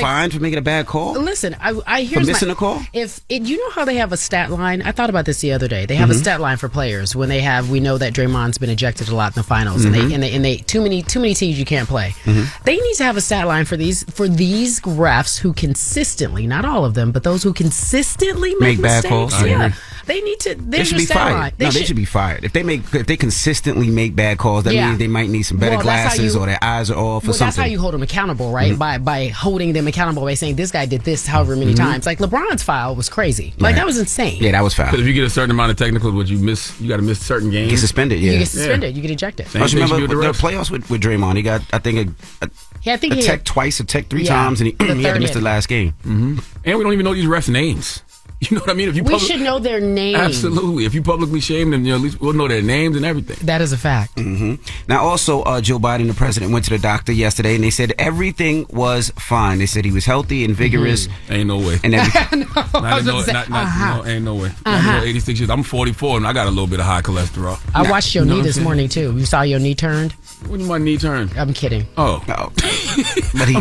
fined for making a bad call? Listen, I hear for missing a call. You know how they have a stat line. I thought about this the other day. They have a stat line for players when we know that Draymond's been ejected a lot in the finals, and they too many teams you can't play. They need to have a stat line for these refs who consistently, not all of them, but those who consistently make bad mistakes. calls. Yeah. They need to. They should be fired. They should be fired. If they consistently make bad calls, that means they might need some better glasses or their eyes are off or something. That's how you hold them accountable, right? By holding them accountable by saying this guy did this however many times. Like LeBron's foul was crazy. Like that was insane. Yeah, that was foul. Because if you get a certain amount of technicals, you got to miss certain games. You get suspended. Yeah, you get suspended. You get ejected. I remember the playoffs with Draymond. He got, I think, a tech twice, a tech 3 times, and he had to miss the last game. And we don't even know these refs' names. You know what I mean? We should know their names. Absolutely. If you publicly shame them, at least we'll know their names and everything. That is a fact. Now, also, Joe Biden, the president, went to the doctor yesterday, and they said everything was fine. They said he was healthy and vigorous. Ain't no way. And ain't no way. I'm 86 years. I'm 44, and I got a little bit of high cholesterol. I watched your knee this morning, too. You saw your knee turned? When did my knee turn? I'm kidding. Oh. But they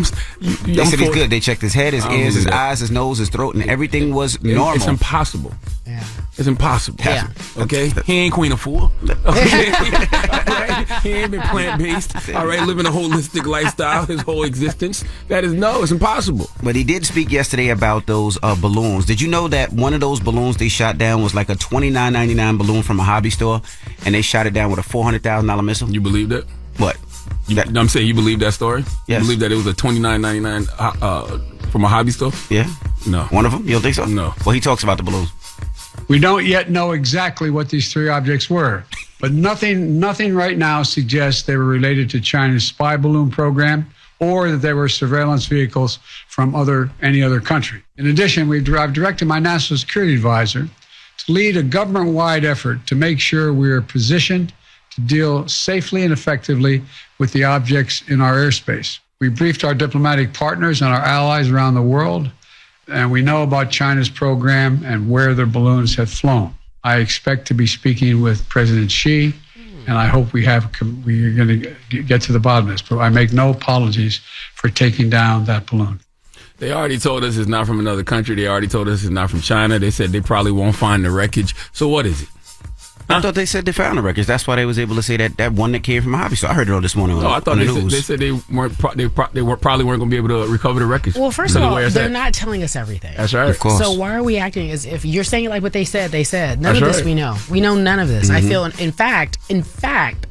said he's good. They checked his head, his ears, his eyes, his nose, his throat, and everything was normal. It's impossible. Yeah. It's impossible. Yeah. Okay? He ain't Queen of Four. Okay? He ain't been plant-based. All right? Living a holistic lifestyle his whole existence. It's impossible. But he did speak yesterday about those balloons. Did you know that one of those balloons they shot down was like a $29.99 balloon from a hobby store, and they shot it down with a $400,000 missile? You believe that? What? I'm saying you believe that story? Yes. You believe that it was a $29.99 from a hobby store? Yeah. No. One of them? You don't think so? No. Well, he talks about the balloons. We don't yet know exactly what these 3 objects were, but nothing right now suggests they were related to China's spy balloon program or that they were surveillance vehicles from any other country. In addition, I've directed my national security advisor to lead a government-wide effort to make sure we are positioned to deal safely and effectively with the objects in our airspace. We briefed our diplomatic partners and our allies around the world, and we know about China's program and where their balloons have flown. I expect to be speaking with President Xi, and I hope we are going to get to the bottom of this. But I make no apologies for taking down that balloon. They already told us it's not from another country. They already told us it's not from China. They said they probably won't find the wreckage. So what is it? I thought they said they found the records. That's why they was able to say that one that came from a hobby. So I heard it all this morning on, I thought the news. They said they probably weren't going to be able to recover the records. Well, first of all, they're not telling us everything. That's right. Of course. So why are we acting as if you're saying like what they said? None of this we know. We know none of this. I feel, in fact,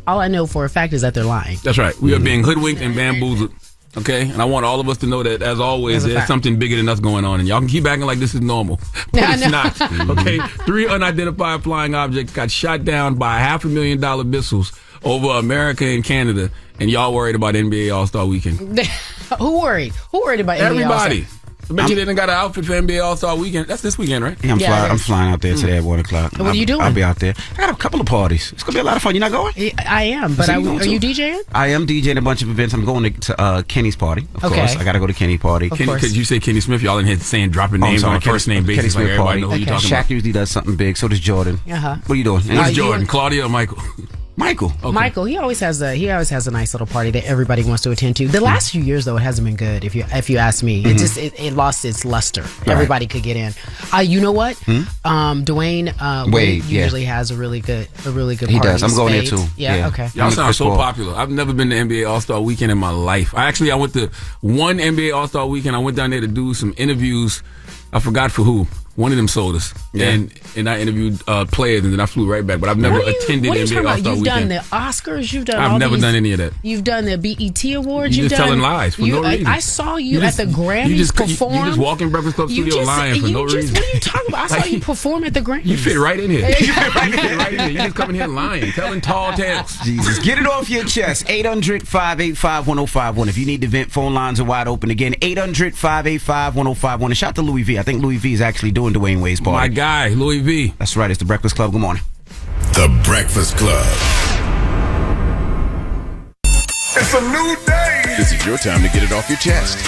all I know for a fact is that they're lying. That's right. We are being hoodwinked and bamboozled. Okay, and I want all of us to know that, as always, there's something bigger than us going on, and y'all can keep acting like this is normal, but it's not. Okay, 3 unidentified flying objects got shot down by $500,000 missiles over America and Canada, and y'all worried about NBA All-Star Weekend. Who worried? Who worried about NBA Everybody. All-Star? I bet you didn't got an outfit for NBA All-Star Weekend. That's this weekend, right? Yeah, I'm flying out there today at 1 o'clock. What are you doing? I'll be out there. I got a couple of parties. It's going to be a lot of fun. You not going? I am, but are you DJing? I am DJing a bunch of events. I'm going to Kenny's party, of course. I got to go to Kenny's party. Because you say Kenny Smith, y'all in here saying dropping names on a first name basis. Like everybody know who you're talking about. Shaq usually does something big. So does Jordan. What are you doing? Who's Jordan? Claudia or Michael? Michael. Okay. Michael, he always has a nice little party that everybody wants to attend to. The last few years, though, it hasn't been good. If you ask me, it lost its luster. Right. Everybody could get in. You know what? Dwayne Wade usually has a really good party. He does. I'm going there too. Yeah. Okay. Y'all sound so popular. I've never been to NBA All-Star Weekend in my life. I went to one NBA All-Star Weekend. I went down there to do some interviews. I forgot for who. One of them sold us, and I interviewed players, and then I flew right back. But I've never attended NBA All-Star Weekend. You've done the Oscars. You've done. I've never done any of that. You've done the BET Awards. You're just telling lies for no reason. I saw you at the Grammys perform. You just walk in Breakfast Club studio lying for no reason. What are you talking about? I saw you perform at the Grammys. You fit right in here. You fit right in here. You just coming here lying, telling tall tales. Jesus, get it off your chest. 800-585-1051. If you need to vent, phone lines are wide open again. 800-585-1051. And shout out to Louis V. I think Louis V is actually doing Dwayne Wade's party. My guy, Louis V. That's right. It's the Breakfast Club. Good morning. The Breakfast Club. It's a new day. This is your time to get it off your chest.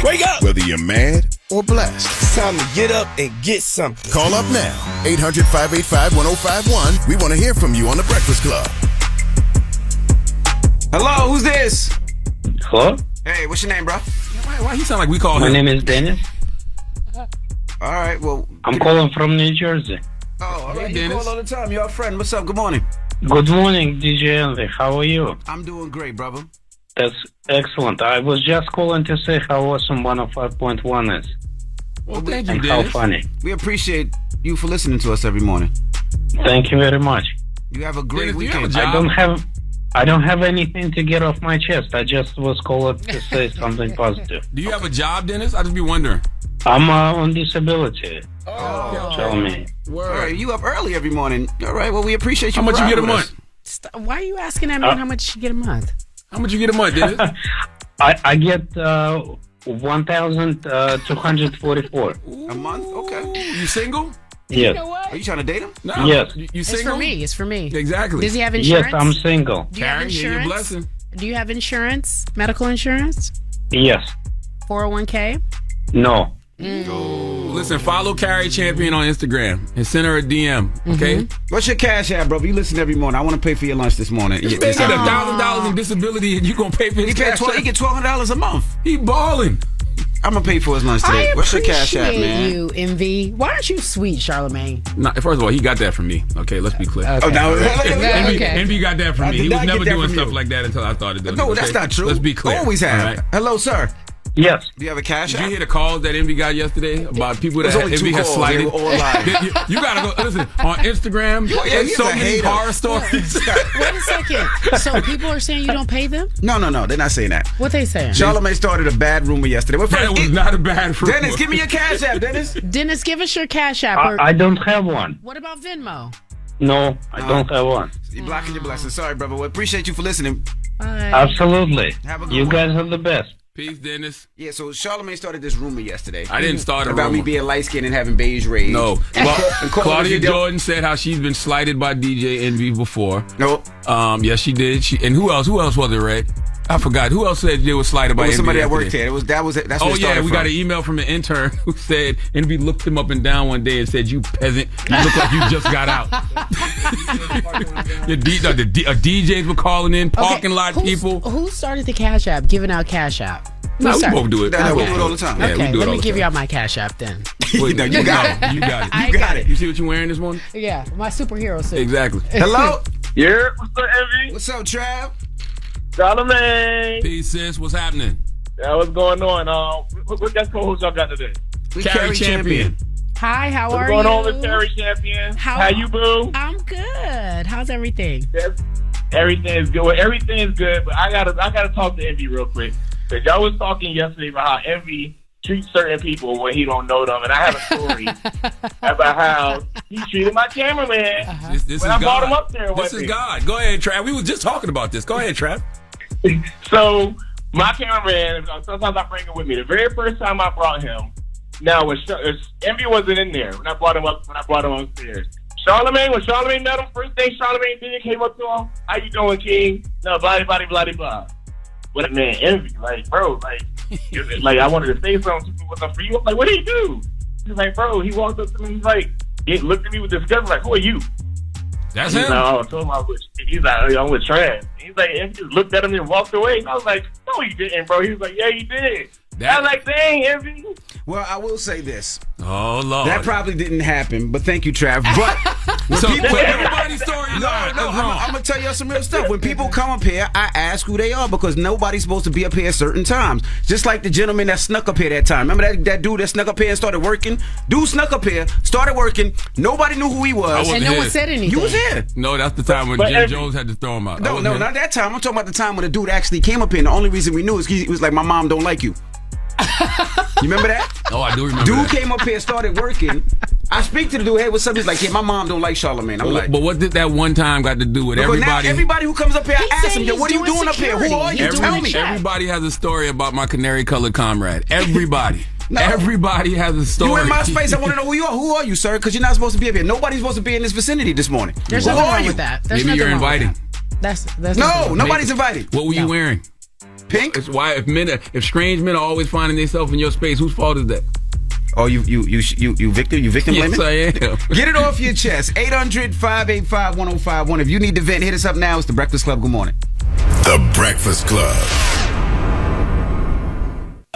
Wake up. Whether you're mad or blessed. It's time to get up and get something. Call up now. 800-585-1051. We want to hear from you on the Breakfast Club. Hello, who's this? Hello? Hey, what's your name, bro? Why he sound like we call him? My name is Dennis. All right, well. I'm calling from New Jersey. Oh, all right. Hey, You Dennis. call all the time. You're a friend. What's up? Good morning. Good morning, DJ Envy. How are you? I'm doing great, brother. That's excellent. I was just calling to say how awesome 105.1 is. Well, thank you, And how Dennis. funny. We appreciate you for listening to us every morning. Thank you very much. You have a great Dennis, do you have a weekend. job? I don't have anything to get off my chest. I just was called to say something positive. Do you have a job, Dennis? I just be wondering. I'm on disability. Oh, Tell me. All right, you up early every morning. All right, well, we appreciate you. How much you for get a riding with month? us. Why are you asking that man how much you get a month? How much you get a month, Dennis? I get 1,244. A month? Okay. You single? Yes. Are you trying to date him? No. Yes. You It's single? for me. It's for me. Exactly. Does he have insurance? Yes, I'm single. Do you have Cari, here's your insurance? blessing. Do you have insurance? Medical insurance? Yes. 401k? No. Listen, follow Cari Champion on Instagram and send her a DM, okay? What's your cash app, bro? You listen every morning. I want to pay for your lunch this morning. This man get $1,000 in disability and you gonna pay for his He cash get $1,200 a month. He balling. I'm gonna pay for his lunch today. I What's your cash app, appreciate man? you, Envy. Why aren't you sweet, Charlamagne? Nah, first of all, he got that from me. Okay, let's be clear. Oh, no, Envy got that from I me. did He was not never get that doing from stuff you. like that until I started doing it. No, okay? that's not true. Let's be clear. Always have. All right? Hello, sir. Yes. Do you have a cash Did app? you hear the calls that Envy got yesterday about people that There's only Envy two has calls. slighted? They were all live. You gotta go listen on Instagram. Yeah, There's he's so a many hater. horror stories. Wait a second. So people are saying you don't pay them? No, they're not saying that. What they saying? Charlamagne started a bad rumor yesterday. Well, That first, was not a bad rumor. Dennis, give me your cash app, Dennis. Dennis, give us your cash app. or- I don't have one. what about Venmo? No, I don't have one. You're blocking your blessings. Sorry, brother. We appreciate you for listening. Bye. Absolutely. Have a good You one. guys are the best. Peace, Dennis. Yeah, so Charlamagne started this rumor yesterday. I didn't start a about rumor. me being light skinned and having beige rage. No. And call Claudia if you don't- Jordan said how she's been slighted by DJ Envy before. Nope. Yes, she did. And who else? Who else was it, Red? I forgot. Who else said they were slighted by It was Envy? somebody that yesterday? worked here. That's Oh where it yeah, started we from. got an email from an intern who said Envy looked him up and down one day and said, "You peasant, you look like you just got out." DJs were calling in, parking lot people. Who started the cash app, giving out cash app? No, we started? both do it. Yeah, we Okay. do it all the time. Yeah, we Okay, do it let all me the give time. y'all my cash app then. You got it. You got it. I got it. You see what you're wearing this morning? Yeah, my superhero suit. Exactly. Hello? Yeah, what's up, Envy? What's up, Trav? Charlamagne. Peace, sis. What's happening? Yeah, what's going on? What guest co-host y'all got today? We Cari Champion. Hi, how What's are going you? on with Cari Champion? How- How you, boo? I'm good. How's everything? Everything is good. Well, everything is good, but I gotta talk to Envy real quick. Cause y'all was talking yesterday about how Envy treats certain people when he don't know them, and I have a story about how he treated my cameraman This when is I brought God. him up there. This is God. Go ahead, Trav. We was just talking about this. Go ahead, Trav. So my cameraman, sometimes I bring him with me. The very first time I brought him, now when Envy wasn't in there when I brought him upstairs. When Charlamagne met him, first thing Charlamagne did, came up to him, "How you doing, King?" No, blah blah blah blah. But man, Envy, like, bro, like I wanted to say something to him for you. I'm like, what did he do? He's like, bro, he walked up to me, he's like, he looked at me with disgust, like, who are you? That's He's him. like, oh, I told him he's like, I'm with Trav. He's like, Envy just looked at him and walked away. And I was like, no, he didn't, bro. He was like, yeah, he did. I was like, dang, Envy. Well, I will say this. Oh Lord. That probably didn't happen, but thank you, Trav. But so people, everybody's story is I'm gonna tell y'all some real stuff. When people come up here, I ask who they are because nobody's supposed to be up here at certain times. Just like the gentleman that snuck up here that time. Remember that dude that snuck up here and started working? Dude snuck up here, started working. Nobody knew who he was. And no one said anything. You was here. No, that's the time when Jim Jones had to throw him out. No, not that time. I'm talking about the time when the dude actually came up here. And the only reason we knew is he was like, my mom don't like you. You remember that? Oh, I do remember Dude that. came up here, started working. I speak to the dude, hey, what's up? He's like, yeah, my mom don't like Charlamagne. I'm like, But what did that one time got to do with because everybody? now everybody who comes up here, I He's ask saying him, yo, he's what are you doing doing up here? Who security. are you? He's Tell doing me. check. Everybody has a story about my canary-colored comrade. Everybody. Everybody has a story. You in my space. I want to know who you are. Who are you, sir? Because you're not supposed to be up here. Nobody's supposed to be in this vicinity this morning. There's Who nothing are wrong you? with that. There's Maybe nothing you're wrong with inviting. that. That's No, nobody's invited. What were you wearing? Pink? It's why if strange men are always finding themselves in your space, whose fault is that? Oh, you victim? You victim blaming? Yes, I am. Get it off your chest. 800-585-1051. If you need to vent, hit us up now. It's The Breakfast Club. Good morning. The Breakfast Club.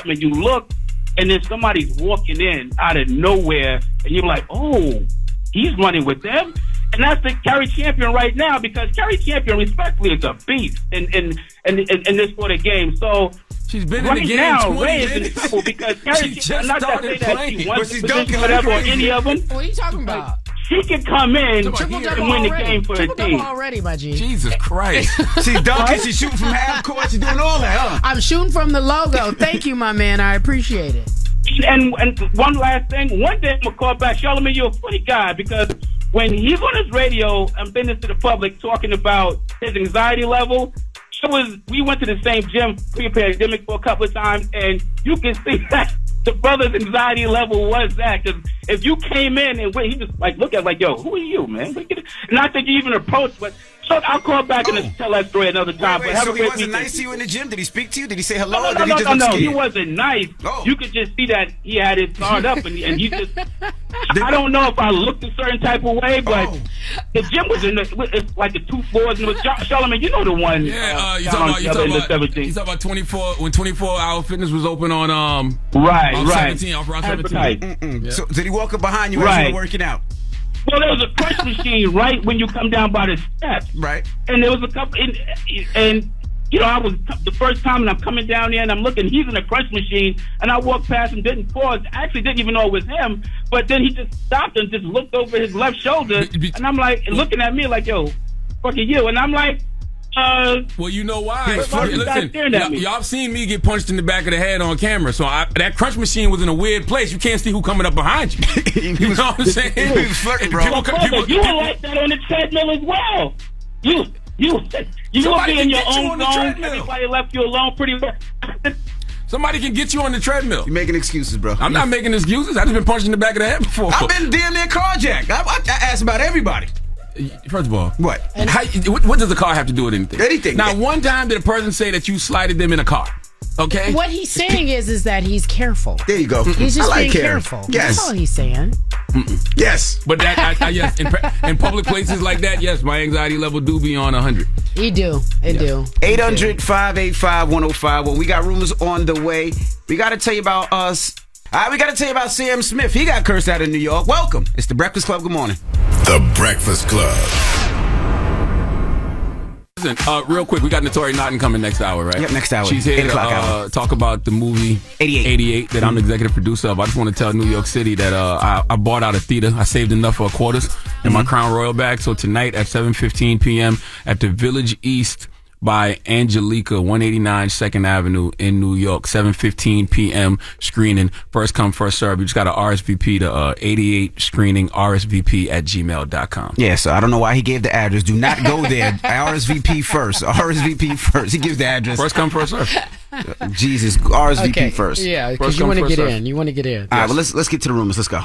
something, and you look, and then somebody's walking in out of nowhere, and you're like, oh, he's running with them? And that's the Cari champion right now, because Cari champion, respectfully, is a beast in this sort of game. So she's been right in the game now, 20 Ray is minutes. in trouble because Cari, just not that started say that playing. she wants She's to dunking whatever like or any of them. What are you talking about? She can come in Triple and double win the already. game for the Triple double team. already, my G. Jesus Christ. She's dunking, she's shooting from half court, she's doing all that, huh? I'm shooting from the logo. Thank you, my man. I appreciate it. And one last thing, one day I'm gonna call back Charlamagne. You're a funny guy, because when he's on his radio and business to the public talking about his anxiety level, we went to the same gym pre-pandemic for a couple of times, and you can see that the brother's anxiety level was that. Because if you came in and he just like look at like, yo, who are you, man? Not that you even approached, but so I'll call back and tell that story another time. Wait, but have so a he great wasn't weekend. nice to you in the gym? Did he speak to you? Did he say hello? No, or did he just look no. scared? He wasn't nice. Oh. You could just see that he had his guard up, and he just. I don't know if I looked a certain type of way, but the gym was it's like the 2 floors. And it was Charlamagne, you know the one. Yeah, you down talking on about, in the 17th. you talking about 24 when 24-hour fitness was open on right. 17 off Route 17. Yeah. So did he walk up behind you as you were working out? Well, there was a crunch machine right when you come down by the steps. Right. And there was a couple, and you know, I was the first time, and I'm coming down there, and I'm looking. He's in a crunch machine, and I walked past him, didn't pause. Actually, didn't even know it was him. But then he just stopped and just looked over his left shoulder, and I'm like, looking at me like, "Yo, fuck you," and I'm like. Well, you know why. Listen, y'all seen me get punched in the back of the head on camera, so that crunch machine was in a weird place. You can't see who coming up behind you. You know what I'm saying? He was flirting, bro. You were like that on the treadmill as well. You were being your own zone. Everybody left you alone pretty well. Somebody can get you on the treadmill. You're making excuses, bro. I'm not making excuses. I just been punched in the back of the head before. I've been damn near carjacked. I asked about everybody. First of all, what does the car have to do with anything? Anything. Now, one time did a person say that you slighted them in a car? Okay. What he's saying is that he's careful. There you go. He's just being careful. Yes. That's all he's saying. Yes. But that, yes, in public places like that, yes, my anxiety level do be on 100. It do. 800-585-1051. Well, we got rumors on the way. We got to tell you about us. We got to tell you about Sam Smith. He got cursed out in New York. Welcome. It's the Breakfast Club. Good morning. The Breakfast Club. Listen, real quick, we got Notori Naughton coming next hour, right? Yep, next hour. She's here 8 o'clock hour. to talk about the movie 88 that I'm the executive producer of. I just want to tell New York City that I bought out a theater. I saved enough for quarters in my Crown Royal bag. So tonight at 7:15 p.m. at the Village East by Angelica, 189 2nd Avenue in New York, 7:15 p.m. screening. First come, first serve. You just got to RSVP to 88 screening, RSVP@gmail.com. Yeah, so I don't know why he gave the address. Do not go there. RSVP first. RSVP first. He gives the address. First come, first serve. Jesus, RSVP first. Yeah, because you want to get in. You want to get in. All right, well, let's get to the rumors. Let's go.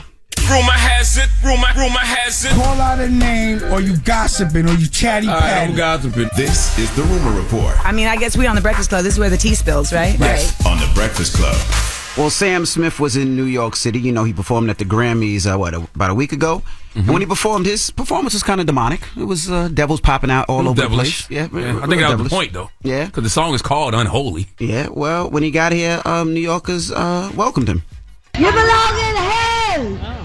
Rumor has it. Rumor has it. Call out a name, or you gossiping, or you chatty patty. I'm gossiping. This is the Rumor Report. I mean, I guess we on the Breakfast Club. This is where the tea spills, right? Yes, on the Breakfast Club. Well, Sam Smith was in New York City. You know, he performed at the Grammys, about a week ago. And when he performed, his performance was kind of demonic. It was devils popping out all over devilish. the place. Yeah, I think that was the point, though. Yeah. Because the song is called Unholy. Yeah, well, when he got here, New Yorkers welcomed him. You belong in hell!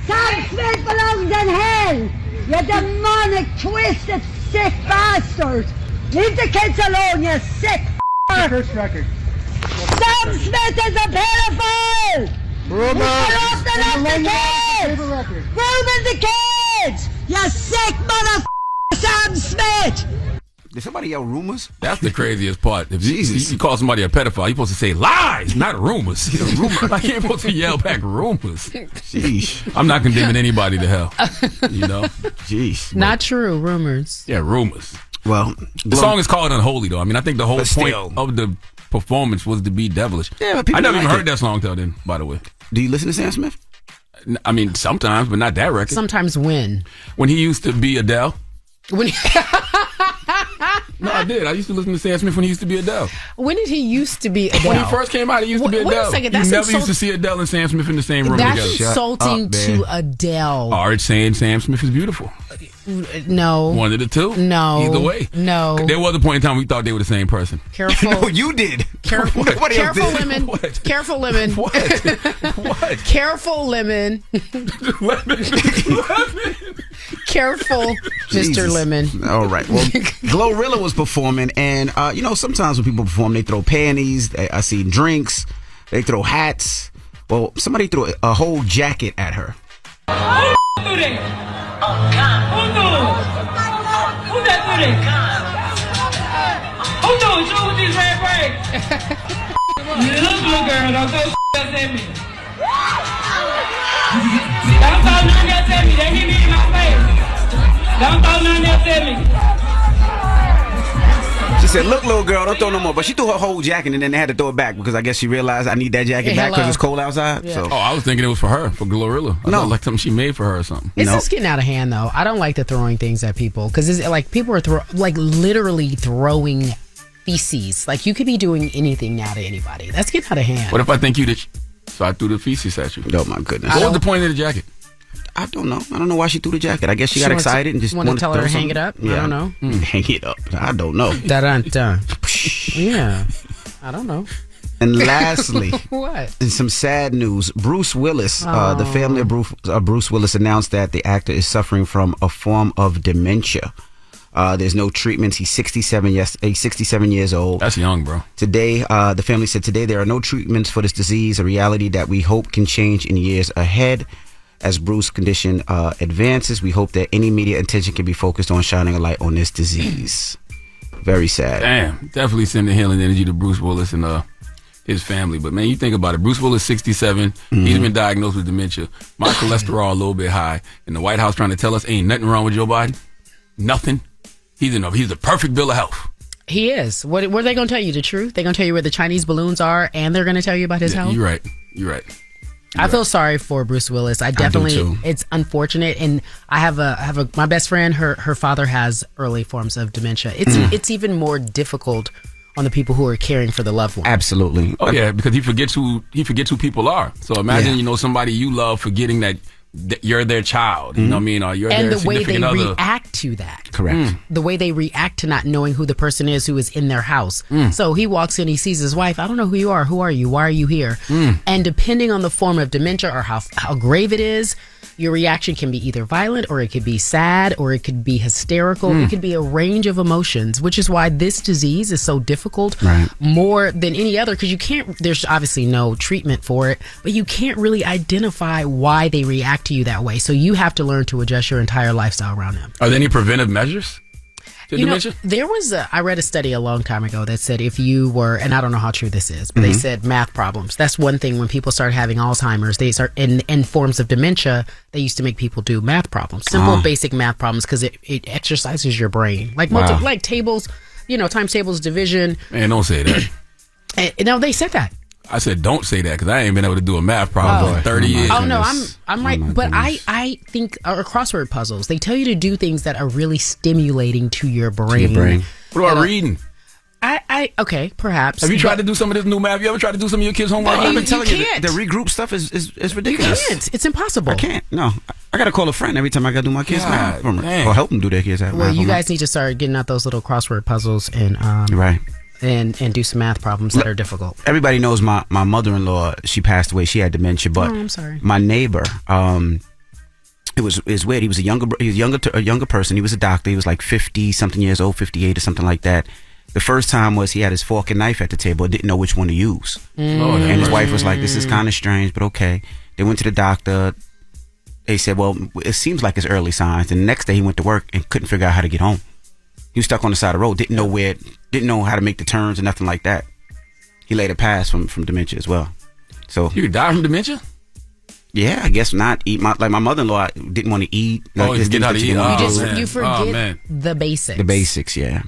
Sam Smith belongs in hell! You demonic, twisted, sick bastard! Leave the kids alone, you sick First record. Sam Smith is a pedophile! Corrupting of the kids! Grooming the kids! You sick motherfucker, Sam Smith! Did somebody yell rumors? That's the craziest part. If Jesus. you call somebody a pedophile, you're supposed to say lies, not rumors. Like, you're supposed to yell back rumors. Sheesh. I'm not condemning anybody to hell. You know? Jeez. Not true. Rumors. Yeah, rumors. Well, The song is called Unholy, though. I mean, I think the whole But point still. of the performance was to be devilish. Yeah, but people I never like even it. heard that song till then, by the way. Do you listen to Sam Smith? I mean, sometimes, but not that record. Sometimes when When he used to be Adele. when No, I did. I used to listen to Sam Smith when he used to be Adele. When did he used to be Adele? When he first came out, he used to be Adele. Wait a second, you never used to see Adele and Sam Smith in the same room that's together. Insulting to Adele. Art saying Sam Smith is beautiful. No. One of the two? No. Either way. No. There was a point in time we thought they were the same person. Careful. No, you did. Careful. Careful, Lemon. What? Careful, Lemon. What? What? Careful, Lemon. Lemon. Careful, Mr. Lemon. All right. Well, Glorilla was performing, and sometimes when people perform, they throw panties. I see drinks. They throw hats. Well, somebody threw a whole jacket at her. Who that? Who that do that? Who do it? You with these red braids? You little girl, don't go at me. Don't throw nothing else at me. They hit me in my face. Don't throw nothing else at me. She said, look, little girl, don't throw no more. But she threw her whole jacket, and then they had to throw it back because I guess she realized I need that jacket back because it's cold outside. Yeah. So. Oh, I was thinking it was for her, for Glorilla. I thought like something she made for her or something. It's just getting out of hand, though. I don't like the throwing things at people because it's like people are literally throwing feces. Like you could be doing anything now to anybody. That's getting out of hand. What if I think you did? So I threw the feces at you. Oh my goodness! What was the point of the jacket? I don't know. I don't know why she threw the jacket. I guess she got excited and just wanted to tell her to hang something. it up. Yeah. I don't know. Hang it up. I don't know. Dun. Yeah, I don't know. And lastly, what? In some sad news, Bruce Willis, the family of Bruce Willis announced that the actor is suffering from a form of dementia. There's no treatments. He's 67 years old. That's young, bro. Today, the family said today there are no treatments for this disease, a reality that we hope can change in years ahead. As Bruce's condition advances, we hope that any media attention can be focused on shining a light on this disease. Very sad. Damn, definitely sending healing energy to Bruce Willis and his family. But man, you think about it. Bruce Willis, 67. He's been diagnosed with dementia. My cholesterol a little bit high. And the White House trying to tell us ain't nothing wrong with Joe Biden. Nothing. He's the perfect bill of health. He is. What are they going to tell you? The truth? They're going to tell you where the Chinese balloons are, and they're going to tell you about his health? You're right. I feel sorry for Bruce Willis. I definitely. do too. It's unfortunate, and I have my best friend. Her father has early forms of dementia. It's even more difficult on the people who are caring for the loved one. Absolutely. Oh yeah, because he forgets who people are. So imagine somebody you love forgetting that you're their child. You know what I mean? Or you're And their the way they significant other. react to that. Correct. The way they react to not knowing who the person is who is in their house. So he walks in, he sees his wife. I don't know who you are. Who are you? Why are you here? And depending on the form of dementia or how grave it is, your reaction can be either violent or it could be sad or it could be hysterical. It could be a range of emotions, which is why this disease is so difficult more than any other because there's obviously no treatment for it, but you can't really identify why they react to you that way. So you have to learn to adjust your entire lifestyle around them. Are there any preventive measures to dementia? There was I read a study a long time ago that said if you were, and I don't know how true this is, but they said math problems. That's one thing when people start having Alzheimer's, they start in forms of dementia, they used to make people do math problems, simple basic math problems because it exercises your brain. Like like tables, times tables, division. Man, don't say that. No, they said that. I said don't say that because I ain't been able to do a math problem in 30 years. Oh no, I'm right. But I think crossword puzzles, they tell you to do things that are really stimulating to your brain. What about reading? Okay, perhaps. Have you tried to do some of this new math? You ever tried to do some of your kids' homework? I've been telling you the regroup stuff is ridiculous. You can't. It's impossible. I can't. No. I got to call a friend every time I got to do my kids' math or help them do their kids' math. Well, you guys need to start getting out those little crossword puzzles and and do some math problems that are difficult. Everybody knows my mother-in-law, she passed away. She had dementia, but I'm sorry. My neighbor, it was weird. He was a younger person. He was a doctor. He was like 50 something years old, 58 or something like that. The first time was he had his fork and knife at the table, didn't know which one to use. And his wife was like, this is kind of strange, but okay. They went to the doctor. They said, well, it seems like it's early signs. And the next day he went to work and couldn't figure out how to get home. He was stuck on the side of the road, didn't know how to make the turns and nothing like that. He later passed from dementia as well. So you could die from dementia? Yeah, I guess not. My mother-in-law didn't want to eat. Get out to eat. You forget the basics. The basics, yeah.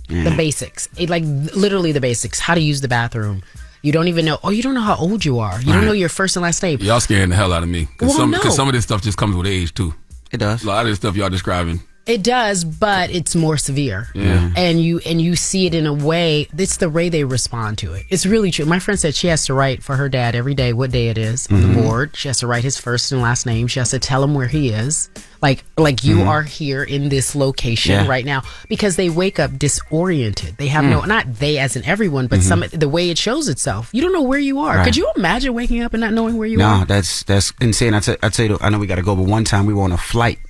The basics. Literally the basics. How to use the bathroom. You don't even know. Oh, you don't know how old you are. You don't know your first and last name. Y'all scaring the hell out of me. Because some of this stuff just comes with age, too. It does. A lot of this stuff y'all describing. It does, but it's more severe. Yeah. And you see it in a way, it's the way they respond to it. It's really true. My friend said she has to write for her dad every day what day it is on the board. She has to write his first and last name. She has to tell him where he is. Like you are here in this location right now, because they wake up disoriented. They have not they as in everyone, but the way it shows itself. You don't know where you are. Right. Could you imagine waking up and not knowing where you are? No, that's insane. I tell you, I know we got to go, but one time we were on a flight.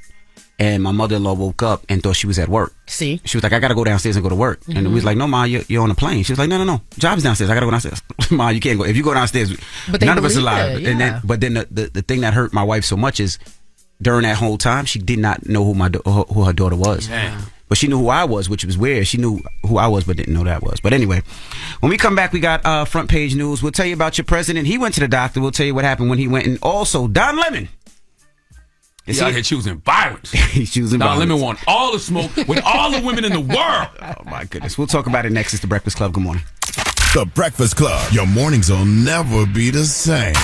And my mother-in-law woke up and thought she was at work. See? She was like, I got to go downstairs and go to work. And we was like, no, Ma, you're on a plane. She was like, no. Job's downstairs. I got to go downstairs. Ma, you can't go. If you go downstairs, none of us are allowed. Yeah. And then the thing that hurt my wife so much is during that whole time, she did not know who her daughter was. Damn. But she knew who I was, which was weird. She knew who I was, but didn't know that was. But anyway, when we come back, we got front page news. We'll tell you about your president. He went to the doctor. We'll tell you what happened when he went. And also, Don Lemon. He's out here choosing violence. He's choosing Don violence. Lemon want all the smoke with all the women in the world. Oh, my goodness. We'll talk about it next. It's The Breakfast Club. Good morning. The Breakfast Club. Your mornings will never be the same.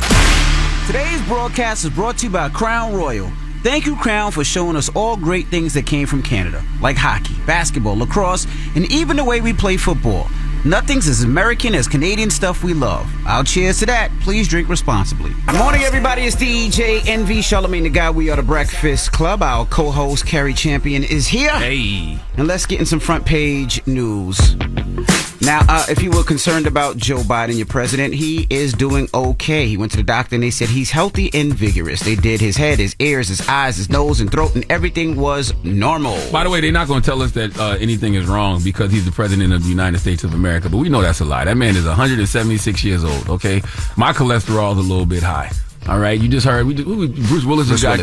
Today's broadcast is brought to you by Crown Royal. Thank you, Crown, for showing us all great things that came from Canada, like hockey, basketball, lacrosse, and even the way we play football. Nothing's as American as Canadian stuff we love. I'll cheers to that. Please drink responsibly. Good morning, everybody. It's DJ NV Charlamagne the Guy. We are the Breakfast Club. Our co-host, Cari Champion, is here. Hey. And let's get in some front page news. Now, if you were concerned about Joe Biden, your president, he is doing okay. He went to the doctor and they said he's healthy and vigorous. They did his head, his ears, his eyes, his nose, and throat, and everything was normal. By the way, they're not going to tell us that anything is wrong because he's the president of the United States of America. But we know that's a lie. That man is 176 years old, okay? My cholesterol is a little bit high. All right, you just heard Bruce Willis just got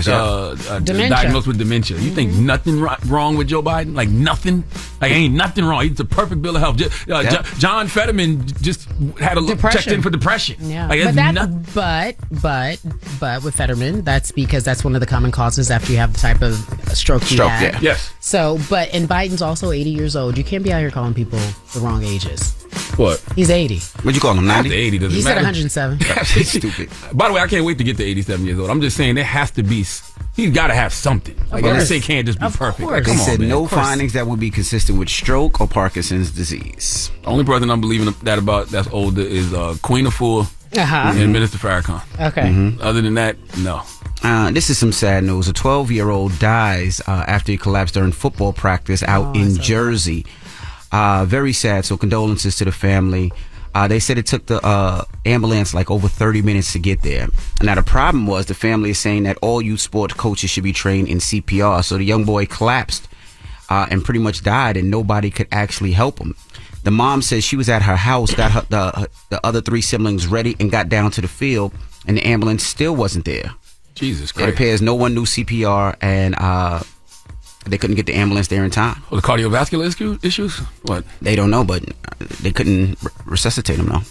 diagnosed with dementia. You think nothing wrong with Joe Biden? Like nothing? Like ain't nothing wrong. He's a perfect bill of health. John Fetterman just had checked in for depression. Yeah, like, but with Fetterman, that's because that's one of the common causes after you have the type of stroke you had. Yeah. Yes. So, and Biden's also 80 years old. You can't be out here calling people the wrong ages. What? He's 80. What'd you call him? 90? 80 doesn't He said matter. 107. He's stupid. By the way, I can't wait to get to 87 years old. I'm just saying there has to be. He's got to have something. Like they can't just be perfect. Like, They come on, said man. no findings that would be consistent with stroke or Parkinson's disease. Only person I'm believing that about that's older is Queen Afua and Minister Farrakhan. Okay. Other than that, no. This is some sad news. A 12-year-old dies after he collapsed during football practice out in Jersey. Very sad. So condolences to the family. They said it took the ambulance like over 30 minutes to get there. Now, the problem was the family is saying that all youth sports coaches should be trained in CPR. So the young boy collapsed and pretty much died, and nobody could actually help him. The mom says she was at her house, got the other three siblings ready, and got down to the field, and the ambulance still wasn't there. Jesus Christ. It appears no one knew CPR, and they couldn't get the ambulance there in time. Well, the cardiovascular issues? What? They don't know, but they couldn't resuscitate him, though.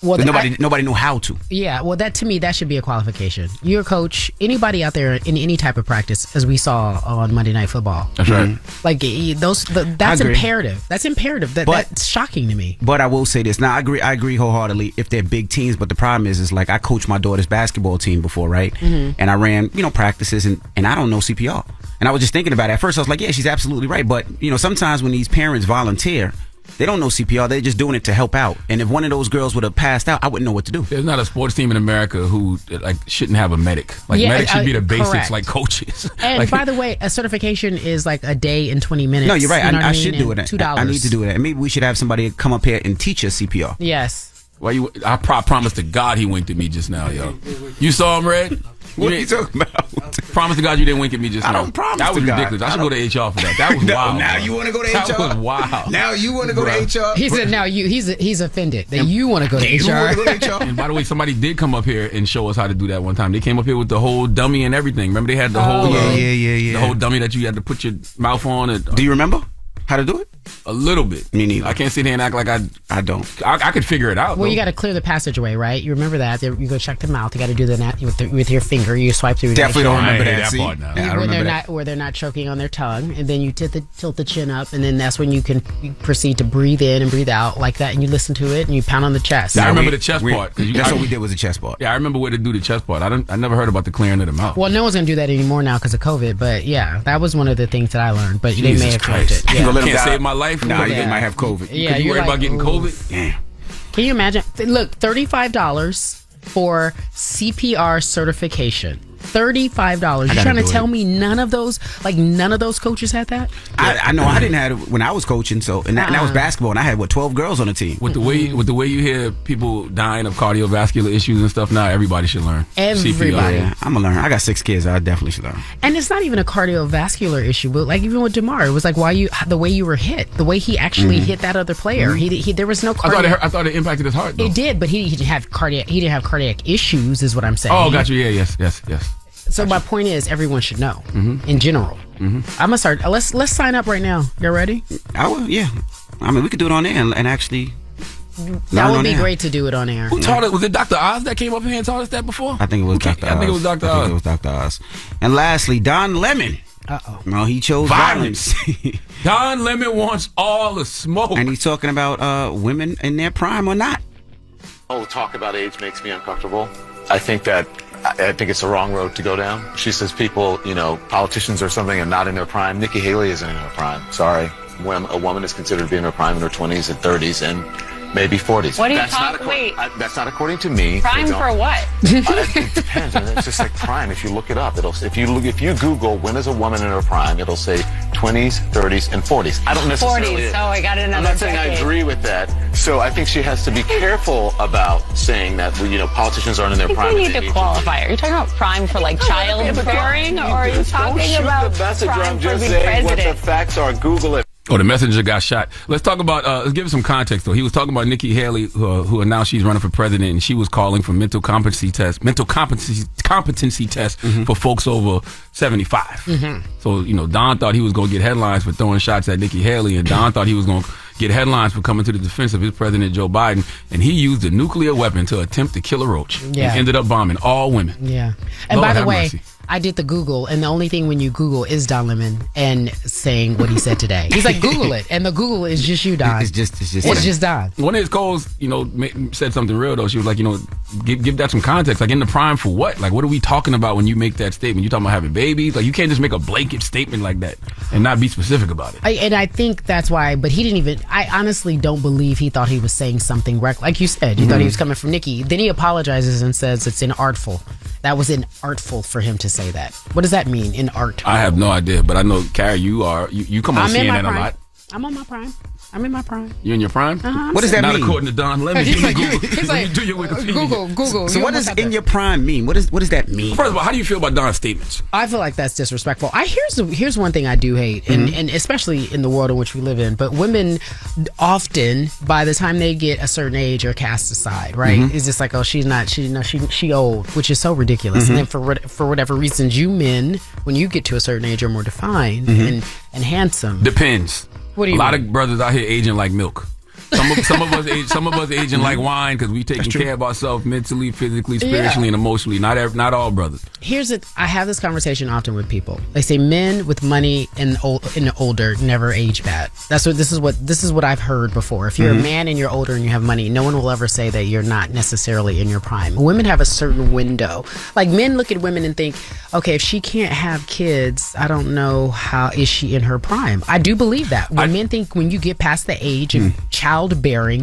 Well, nobody knew how to. Yeah, well, that to me, that should be a qualification. You're a coach. Anybody out there in any type of practice, as we saw on Monday Night Football. That's right. Like that's imperative. That's imperative. That's shocking to me. But I will say this. Now, I agree wholeheartedly if they're big teams. But the problem is like I coached my daughter's basketball team before, right? Mm-hmm. And I ran, practices, and I don't know CPR. And I was just thinking about it. At first, I was like, yeah, she's absolutely right. But, sometimes when these parents volunteer, they don't know CPR. They're just doing it to help out. And if one of those girls would have passed out, I wouldn't know what to do. There's not a sports team in America who shouldn't have a medic. Medics should be the basics, correct. like coaches. And by the way, a certification is like a day and 20 minutes. No, you're right. I should do it. $2. I need to do it. And maybe we should have somebody come up here and teach us CPR. Yes. I promise to God he winked at me just now, yo. You saw him, Red? What are you talking about? Promise to God you didn't wink at me just now. I don't promise That was to God. ridiculous. I should go to HR for that. That was wild. Now bro. you want to go to that HR? That was wild. Now you want to go to HR? He said now he's offended that you want to go to HR. You want to go to HR? And by the way, somebody did come up here and show us how to do that one time. They came up here with the whole dummy and everything. Remember they had the whole yeah. the whole dummy that you had to put your mouth on. And, do you remember how to do it? A little bit. Me neither. I can't sit here and act like I don't. I could figure it out. Well, though. you got to clear the passageway, right? You remember that. You go check the mouth. You got to do that with your finger. You swipe through. Definitely don't remember that part now. Yeah, I don't remember that. Where they're not choking on their tongue, and then you tilt the chin up, and then that's when you proceed to breathe in and breathe out like that, and you listen to it, and you pound on the chest. Yeah, I remember the chest part. That's what we did was the chest part. Yeah, I remember where to do the chest part. I never heard about the clearing of the mouth. Well, no one's gonna do that anymore now because of COVID. But yeah, that was one of the things that I learned. But they may have changed it. Yeah. Can't save my life. Nah, you might have COVID. Yeah, you worried about getting COVID? Damn. Can you imagine? Look, $35 for CPR certification. $35. You're trying to tell me none of those coaches had that? I know I didn't have it when I was coaching, and that was basketball, and I had 12 girls on the team. With the way you hear people dying of cardiovascular issues and stuff now, everybody should learn. Everybody. Yeah, I'm gonna learn. I got 6 kids. I definitely should learn. And it's not even a cardiovascular issue, but like even with DeMar, it was like the way you were hit, the way he actually hit that other player. He there was no cardiac. I thought it impacted his heart, though. It did, but he didn't have cardiac issues, is what I'm saying. Oh, got you. Yeah, yes. So my point is, everyone should know in general. I'm gonna start. Let's sign up right now. You ready? I will. Yeah. I mean, we could do it on air and actually. That would be great to do it on air. Who taught it? Was it Dr. Oz that came up here and taught us that before? I think it was Dr. Oz. I think it was Dr. Oz. And lastly, Don Lemon. No, he chose violence. Don Lemon wants all the smoke. And he's talking about women in their prime or not. Oh, talk about age makes me uncomfortable. I think it's the wrong road to go down. She says people, politicians or something are not in their prime. Nikki Haley isn't in her prime. Sorry. When a woman is considered to be in her prime in her 20s and 30s and maybe 40s. What are you talking? Wait. That's not according to me. Prime for what? It depends. It's just like prime. If you look it up, if you Google when is a woman in her prime, it'll say 20s, 30s, and 40s. I don't necessarily. 40s. Oh, I got another. I'm not saying decade. I agree with that. So I think she has to be careful about saying that politicians aren't in their prime. We need to qualify. Are you talking about prime for like childbearing, or are you talking about prime for being president? What the facts are. Google it. Oh, the messenger got shot. Let's talk about. Let's give it some context, though. He was talking about Nikki Haley, who announced she's running for president, and she was calling for mental competency tests for folks over 75. So, Don thought he was going to get headlines for throwing shots at Nikki Haley, and Don thought he was going to get headlines for coming to the defense of his president, Joe Biden, and he used a nuclear weapon to attempt to kill a roach and ended up bombing all women. Yeah. And Lord by the have way, mercy. I did the Google, and the only thing when you Google is Don Lemon and saying what he said today. He's like, Google it, and the Google is just you, Don. It's just Don. One of his calls, said something real, though. She was like, give that some context. Like, in the prime for what? Like, what are we talking about when you make that statement? You talking about having babies? Like, you can't just make a blanket statement like that and not be specific about it. I think that's why, but he didn't even, I honestly don't believe he thought he was saying something like you said. You thought he was coming from Nikki. Then he apologizes and says it's inartful. That was inartful for him to say that. What does that mean, in art? I have no idea, but I know, Cari, you come on CNN a lot. I'm on my prime. I'm in my prime. You in your prime? What does that mean? Not according to Don Lemon. He's like, do your Wikipedia. Google. So what does in your prime mean? What does that mean? First of all, how do you feel about Don's statements? I feel like that's disrespectful. Here's one thing I do hate, and especially in the world in which we live in. But women often, by the time they get a certain age, are cast aside. Right? It's just like, oh, she old, which is so ridiculous. And then for whatever reasons, you men, when you get to a certain age, are more defined and handsome. Depends. What do you mean? A lot of brothers out here aging like milk. Some of us aging like wine because we taking care of ourselves mentally, physically, spiritually, and emotionally. Not all brothers. I have this conversation often with people. They say men with money and older never age bad. This is what I've heard before. If you're a man and you're older and you have money, no one will ever say that you're not necessarily in your prime. Women have a certain window. Like, men look at women and think, okay, if she can't have kids, I don't know how is she in her prime. I do believe that. Men think when you get past the age of childbearing,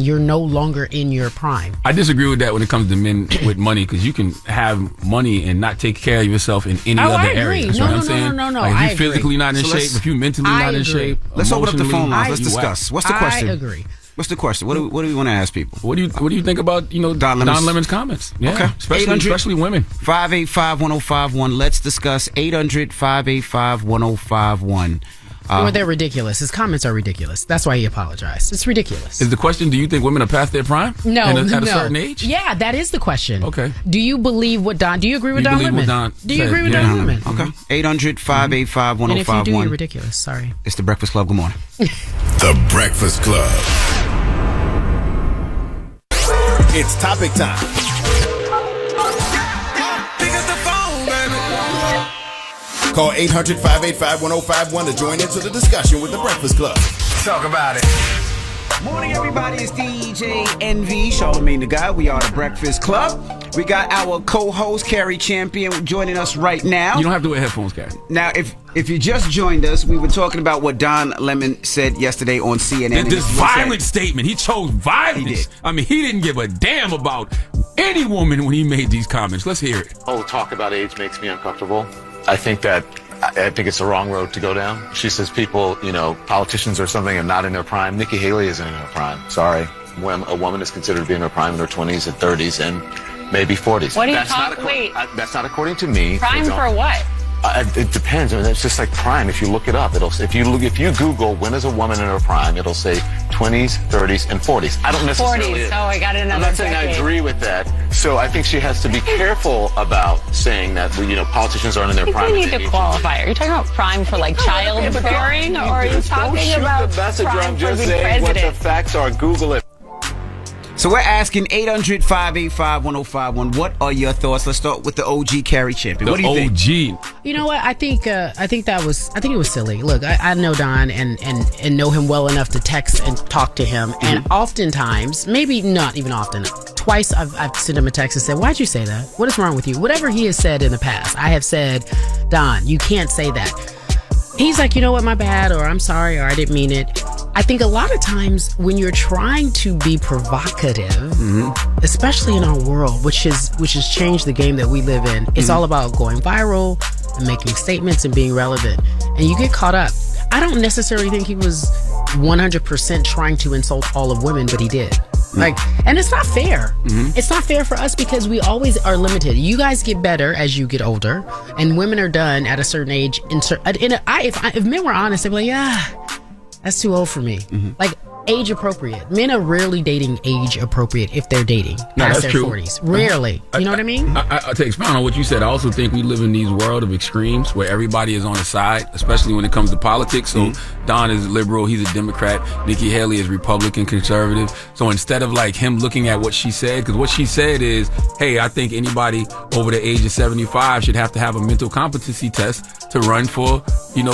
you're no longer in your prime. I disagree with that when it comes to men with money, because you can have money and not take care of yourself in any other area. That's what I'm saying. No. Like, if you're physically not in shape, if you're mentally not in shape, let's open up the phone lines. Let's discuss. What's the question? I agree. What's the question? What do we want to ask people? What do you think about Don Lemon's comments? Yeah, okay, especially women. 585-1051. Let's discuss. 800-585-1051. Or they're ridiculous. His comments are ridiculous. That's why he apologized. It's ridiculous. Is the question, do you think women are past their prime? No, at a certain age? Yeah, that is the question. Okay. Do you believe what Don... Do you agree with Don Lemon? Do you agree with Don Lemon? Okay. 800-585-1051. And if you do, you're ridiculous. Sorry. It's The Breakfast Club. Good morning. The Breakfast Club. It's topic time. Call 800-585-1051 to join into the discussion with The Breakfast Club. Talk about it. Morning, everybody. It's DJ NV, Charlamagne the Guy. We are The Breakfast Club. We got our co-host, Cari Champion, joining us right now. You don't have to wear headphones, Cari. Now, if you just joined us, we were talking about what Don Lemon said yesterday on CNN. This violent statement. He chose violence. He did. I mean, he didn't give a damn about any woman when he made these comments. Let's hear it. Oh, talk about age makes me uncomfortable. I think it's the wrong road to go down. She says people, politicians or something are not in their prime. Nikki Haley isn't in her prime. Sorry. When a woman is considered to be in her prime in her 20s and 30s and maybe 40s. What are you talking? Wait. That's not according to me. Prime for what? It depends. I mean, it's just like prime. If you look it up, if you Google when is a woman in her prime, it'll say 20s, 30s, and 40s. I don't necessarily. 40s. Oh, I got another. I'm not saying decade. I agree with that. So I think she has to be careful about saying that politicians aren't in their prime. You need to qualify. Are you talking about prime for like childbearing, or are you talking about prime for being president? What the facts are. Google it. So we're asking 800-585-1051. What are your thoughts? Let's start with the OG Cari Champion. What do you think? OG. You know what? I think it was silly. Look, I know Don and know him well enough to text and talk to him. Mm-hmm. And oftentimes, maybe not even often, twice I've sent him a text and said, "Why'd you say that? What is wrong with you?" Whatever he has said in the past, I have said, "Don, you can't say that." He's like, "You know what? My bad," or "I'm sorry," or "I didn't mean it." I think a lot of times when you're trying to be provocative, especially in our world, which has changed the game that we live in, it's all about going viral and making statements and being relevant. And you get caught up. I don't necessarily think he was 100% trying to insult all of women, but he did. And it's not fair. It's not fair for us because we always are limited. You guys get better as you get older, and women are done at a certain age. If men were honest, they'd be like, "Yeah, that's too old for me." Like, age appropriate. Men are rarely dating age appropriate if they're dating past their 40s. Rarely. You know what I mean? To expound on what you said, I also think we live in these world of extremes where everybody is on a side, especially when it comes to politics. So Don is liberal, he's a Democrat. Nikki Haley is Republican, conservative. So instead of like him looking at what she said, because what she said is, hey, I think anybody over the age of 75 should have to have a mental competency test to run for,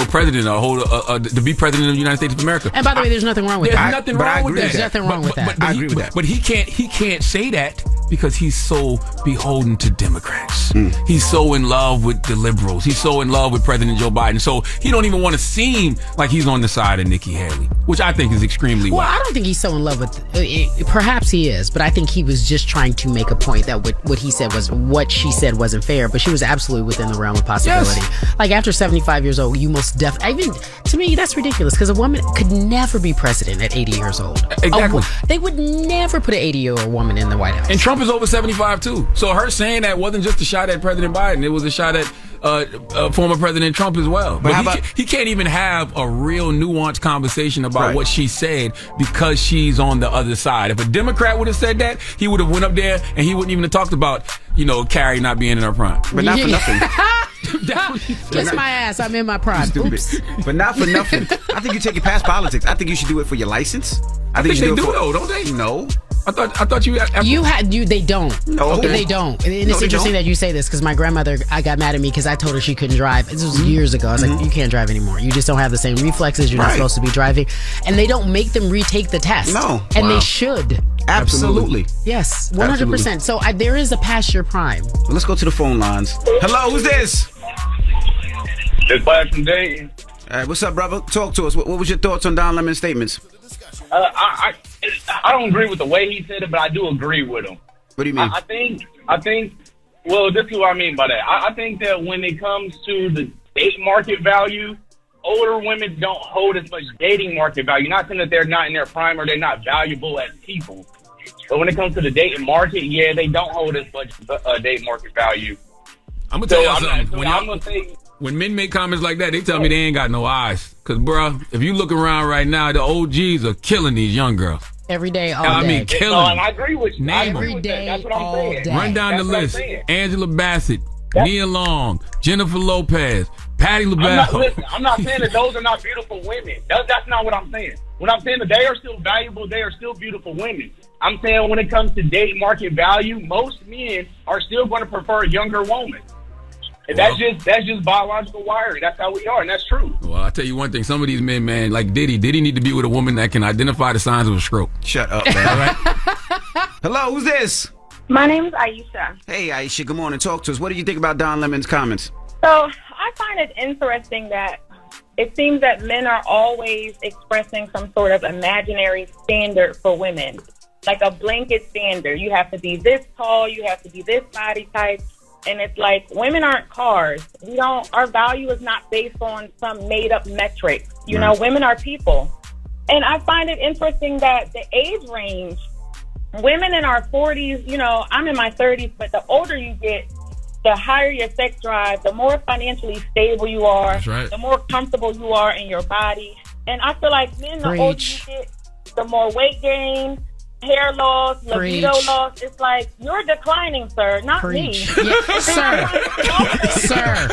president or to be president of the United States of America. And by the way, there's nothing wrong with that. Nothing wrong with that. There's nothing wrong with that. I agree with that. But he can't say that because he's so beholden to Democrats. He's so in love with the liberals. He's so in love with President Joe Biden. So he don't even want to seem like he's on the side of Nikki Haley, which I think is extremely well. I don't think he's so in love with perhaps he is, but I think he was just trying to make a point that what he said was what she said wasn't fair, but she was absolutely within the realm of possibility. Yes. Like after 75 years old, you most definitely, even to me, that's ridiculous because a woman could never be president at 80 years old. Exactly. They would never put an 80-year-old woman in the White House. And Trump is over 75 too. So her saying that wasn't just a shot at President Biden. It was a shot at former President Trump as well. But he can't even have a real nuanced conversation about what she said because she's on the other side. If a Democrat would have said that, he would have went up there and he wouldn't even have talked about, Cari not being in her prime. But not for nothing. Kiss my ass. I'm in my prime. Oops. But not for nothing. I think you take it past politics. I think you should do it for your license. I think they do though, don't they? No. I thought you they don't. No. They don't. And it's interesting that you say this because my grandmother, I got mad at me because I told her she couldn't drive. This was years ago. I was like, you can't drive anymore. You just don't have the same reflexes. You're not supposed to be driving. And they don't make them retake the test. No. And they should. Absolutely. Yes, 100%. Absolutely. So there is a past your prime. Well, let's go to the phone lines. Hello, who's this? It's Black from Dayton. All right, what's up, brother? Talk to us. What was your thoughts on Don Lemon's statements? I don't agree with the way he said it, but I do agree with him. What do you mean? I think. Well, this is what I mean by that. I think that when it comes to the date market value, older women don't hold as much dating market value. Not saying that they're not in their prime or they're not valuable as people, but when it comes to the dating market, yeah, they don't hold as much date market value. I'm gonna tell you something. I'm gonna say When men make comments like that, they tell me they ain't got no eyes. Because, bro, if you look around right now, the OGs are killing these young girls. Every day, all I day. mean, killing. No, and I agree with you. Name Every day, That's what I'm all saying. day. Run down That's the what I'm list. saying. Angela Bassett, Nia Long, Jennifer Lopez, Patti LaBelle. I'm not saying that those are not beautiful women. That's not what I'm saying. What I'm saying that they are still valuable. They are still beautiful women. I'm saying when it comes to date market value, most men are still going to prefer a younger woman. And that's just biological wiring. That's how we are, and that's true. Well, I'll tell you one thing. Some of these men, man, like Diddy need to be with a woman that can identify the signs of a stroke. Shut up, man. All right. Hello, who's this? My name is Aisha. Hey, Aisha, good morning. Talk to us. What do you think about Don Lemon's comments? So I find it interesting that it seems that men are always expressing some sort of imaginary standard for women, like a blanket standard. You have to be this tall, you have to be this body type. And it's like, women aren't cars. Our value is not based on some made up metric. You know, women are people. And I find it interesting that the age range, women in our 40s, you know, I'm in my 30s, but the older you get, the higher your sex drive, the more financially stable you are, That's right. the more comfortable you are in your body. And I feel like men, the older you get, the more weight gain, hair loss, libido loss. It's like, you're declining, sir, not me. Yeah, sir. Sir.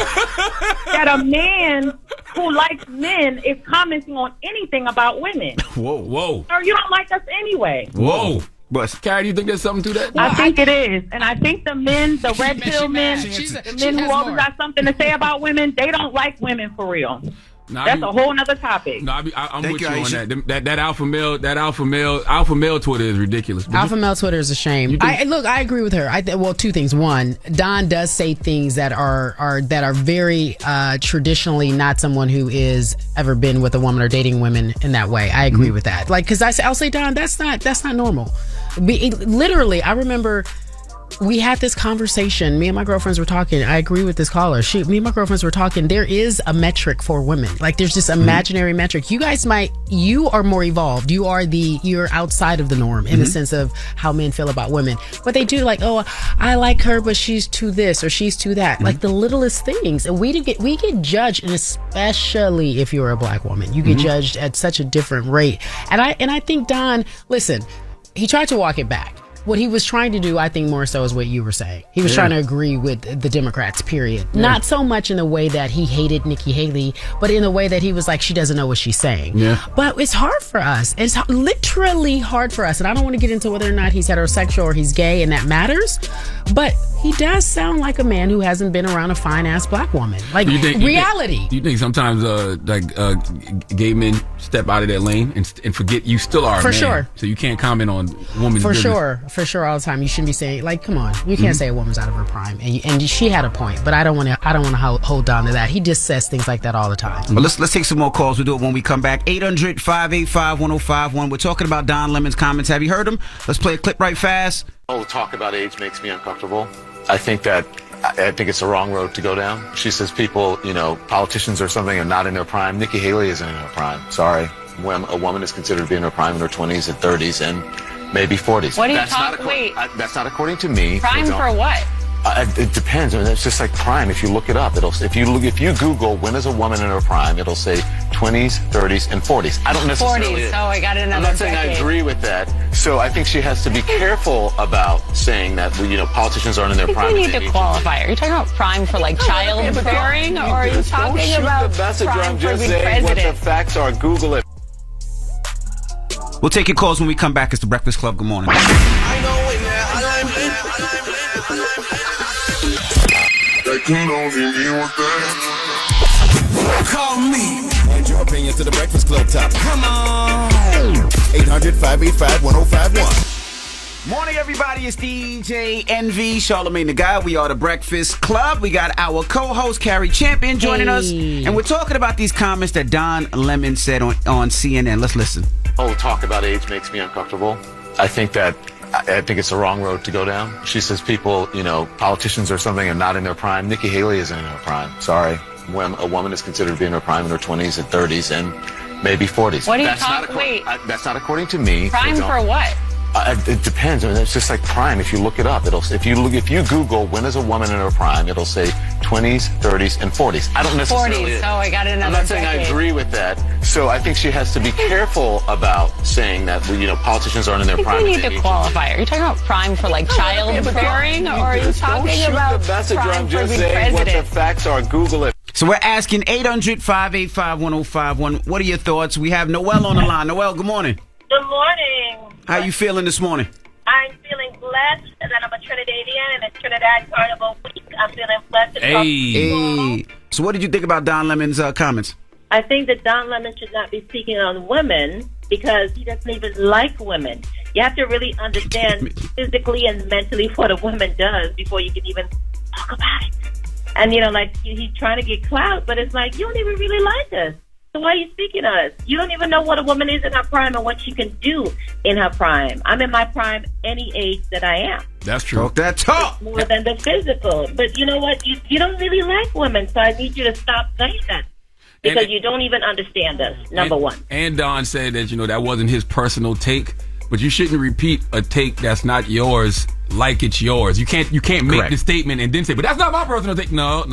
That a man who likes men is commenting on anything about women. Whoa. Or you don't like us anyway. Whoa. But, Cari, do you think there's something to that? I think it is. And I think the men, the red pill men, the men who always got something to say about women, they don't like women for real. That's a whole nother topic. No, I'm with you on that. That alpha male Twitter is ridiculous. Alpha male Twitter is a shame. I agree with her. Well, two things. One, Don does say things that are very traditionally not someone who is ever been with a woman or dating women in that way. I agree with that. Like, because I'll say, Don, that's not normal. Literally, I remember. We had this conversation. Me and my girlfriends were talking. I agree with this caller. Me and my girlfriends were talking. There is a metric for women. Like, there's this imaginary metric. You are more evolved. You're outside of the norm in the sense of how men feel about women. But they do like, oh, I like her, but she's too this or she's too that. Like the littlest things. And we get judged, and especially if you're a black woman, you get judged at such a different rate. And I think Don, listen, he tried to walk it back. What he was trying to do, I think, more so is what you were saying. He was trying to agree with the Democrats, period. Yeah. Not so much in the way that he hated Nikki Haley, but in the way that he was like, she doesn't know what she's saying. Yeah. But it's hard for us. It's literally hard for us. And I don't want to get into whether or not he's heterosexual or he's gay, and that matters. But he does sound like a man who hasn't been around a fine-ass black woman. Like, reality. Do you think sometimes gay men step out of their lane and forget you still are a man? Sure. So you can't comment on women's business? For sure, all the time. You shouldn't be saying, like, come on, you can't say a woman's out of her prime, and she had a point, but I don't want to hold on to that. He just says things like that all the time. Well, let's take some more calls. We'll do it when we come back. 800-585-1051. We're talking about Don Lemon's comments. Have you heard them? Let's play a clip right fast. Oh, talk about age makes me uncomfortable. I think it's the wrong road to go down. She says people, politicians or something are not in their prime. Nikki Haley isn't in her prime. Sorry. When a woman is considered to be in her prime in her 20s and 30s and maybe 40s. What are you talking? Wait. That's not according to me. Prime for what? It depends. I mean, it's just like prime. If you look it up, if you Google when is a woman in her prime, it'll say 20s, 30s, and 40s. I don't necessarily. 40s. Oh, I got another. I'm not saying I agree with that. So I think she has to be careful about saying that politicians aren't in their prime. You need to qualify. Are you talking about prime for like childbearing, or are you talking about prime for being president? What the facts are. Google it. We'll take your calls when we come back. It's the Breakfast Club. Good morning. Call me. And your opinion to the Breakfast Club topic. Come on. 800-585-1051. Morning, everybody. It's DJ NV, Charlamagne the Guy. We are the Breakfast Club. We got our co-host, Cari Champion, joining us. And we're talking about these comments that Don Lemon said on CNN. Let's listen. Oh, talk about age makes me uncomfortable. I think it's the wrong road to go down. She says people, politicians or something are not in their prime. Nikki Haley isn't in her prime. Sorry. When a woman is considered to be in her prime in her 20s and 30s and maybe 40s. What are you talking? Wait. That's not according to me. Prime for what? It depends. I mean, it's just like prime. If you look it up, if you Google when is a woman in her prime, it'll say 20s, 30s, and 40s. I don't necessarily. 40s. Oh, I got another. I'm not saying decade. I agree with that. So I think she has to be careful about saying that politicians aren't in their prime. We need to qualify. Are you talking about prime for like childbearing, or are you talking about the messenger? prime I'm for just being saying what president? the facts are. Google it. So we're asking 800-585-1051. What are your thoughts? We have Noelle on the line. Noelle, good morning. Good morning. How you feeling this morning? I'm feeling blessed that I'm a Trinidadian and it's Trinidad Carnival week. I'm feeling blessed. Hey. So what did you think about Don Lemon's comments? I think that Don Lemon should not be speaking on women because he doesn't even like women. You have to really understand physically and mentally what a woman does before you can even talk about it. And, he's trying to get clout, but it's like, you don't even really like us. So why are you speaking on us? You don't even know what a woman is in her prime and what she can do in her prime. I'm in my prime any age that I am. That's true. Talk that talk. More than the physical. But you know what? You don't really like women, so I need you to stop saying that. Because you don't even understand us, number one. And Don said that, that wasn't his personal take, but you shouldn't repeat a take that's not yours like it's yours. You can't make the statement and then say, but that's not my personal take. No,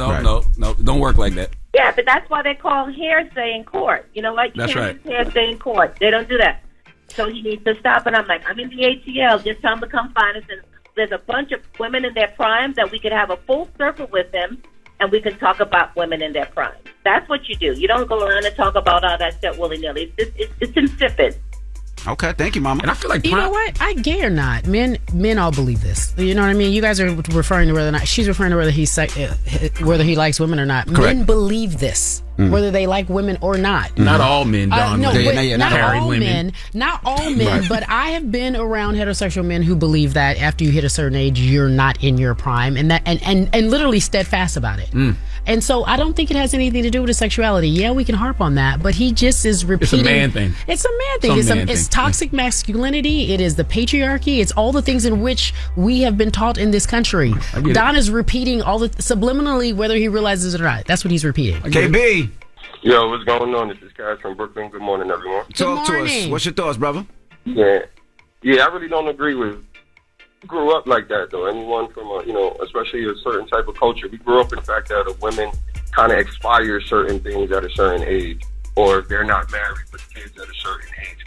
don't work like that. Yeah, but that's why they call hearsay in court. You know what? You can't use hearsay in court. They don't do that. So he needs to stop. And I'm like, I'm in the ATL. Just tell him to come find us. And there's a bunch of women in their prime that we could have a full circle with them, and we can talk about women in their prime. That's what you do. You don't go around and talk about all that stuff willy-nilly. It's insipid. Okay, thank you, Mama. And I feel like you know what? I gay or not, men all believe this. You know what I mean? You guys are referring to whether or not she's referring to whether he likes women or not. Correct. Men believe this, whether they like women or not. Not all men, Don. Not all men. Not all men. Right. But I have been around heterosexual men who believe that after you hit a certain age, you're not in your prime, and that and literally steadfast about it. And so I don't think it has anything to do with his sexuality. Yeah, we can harp on that, but he just is repeating. It's a man thing. It's a man thing. It's toxic masculinity. It is the patriarchy. It's all the things in which we have been taught in this country. Don is repeating all the subliminally, whether he realizes it or not. That's what he's repeating. KB. Yo, what's going on? This is Cari from Brooklyn. Good morning, everyone. Talk to us. What's your thoughts, brother? Yeah, I really don't agree with. Grew up like that though. Anyone from especially a certain type of culture, we grew up in the fact that a women kind of expire certain things at a certain age, or they're not married with kids at a certain age.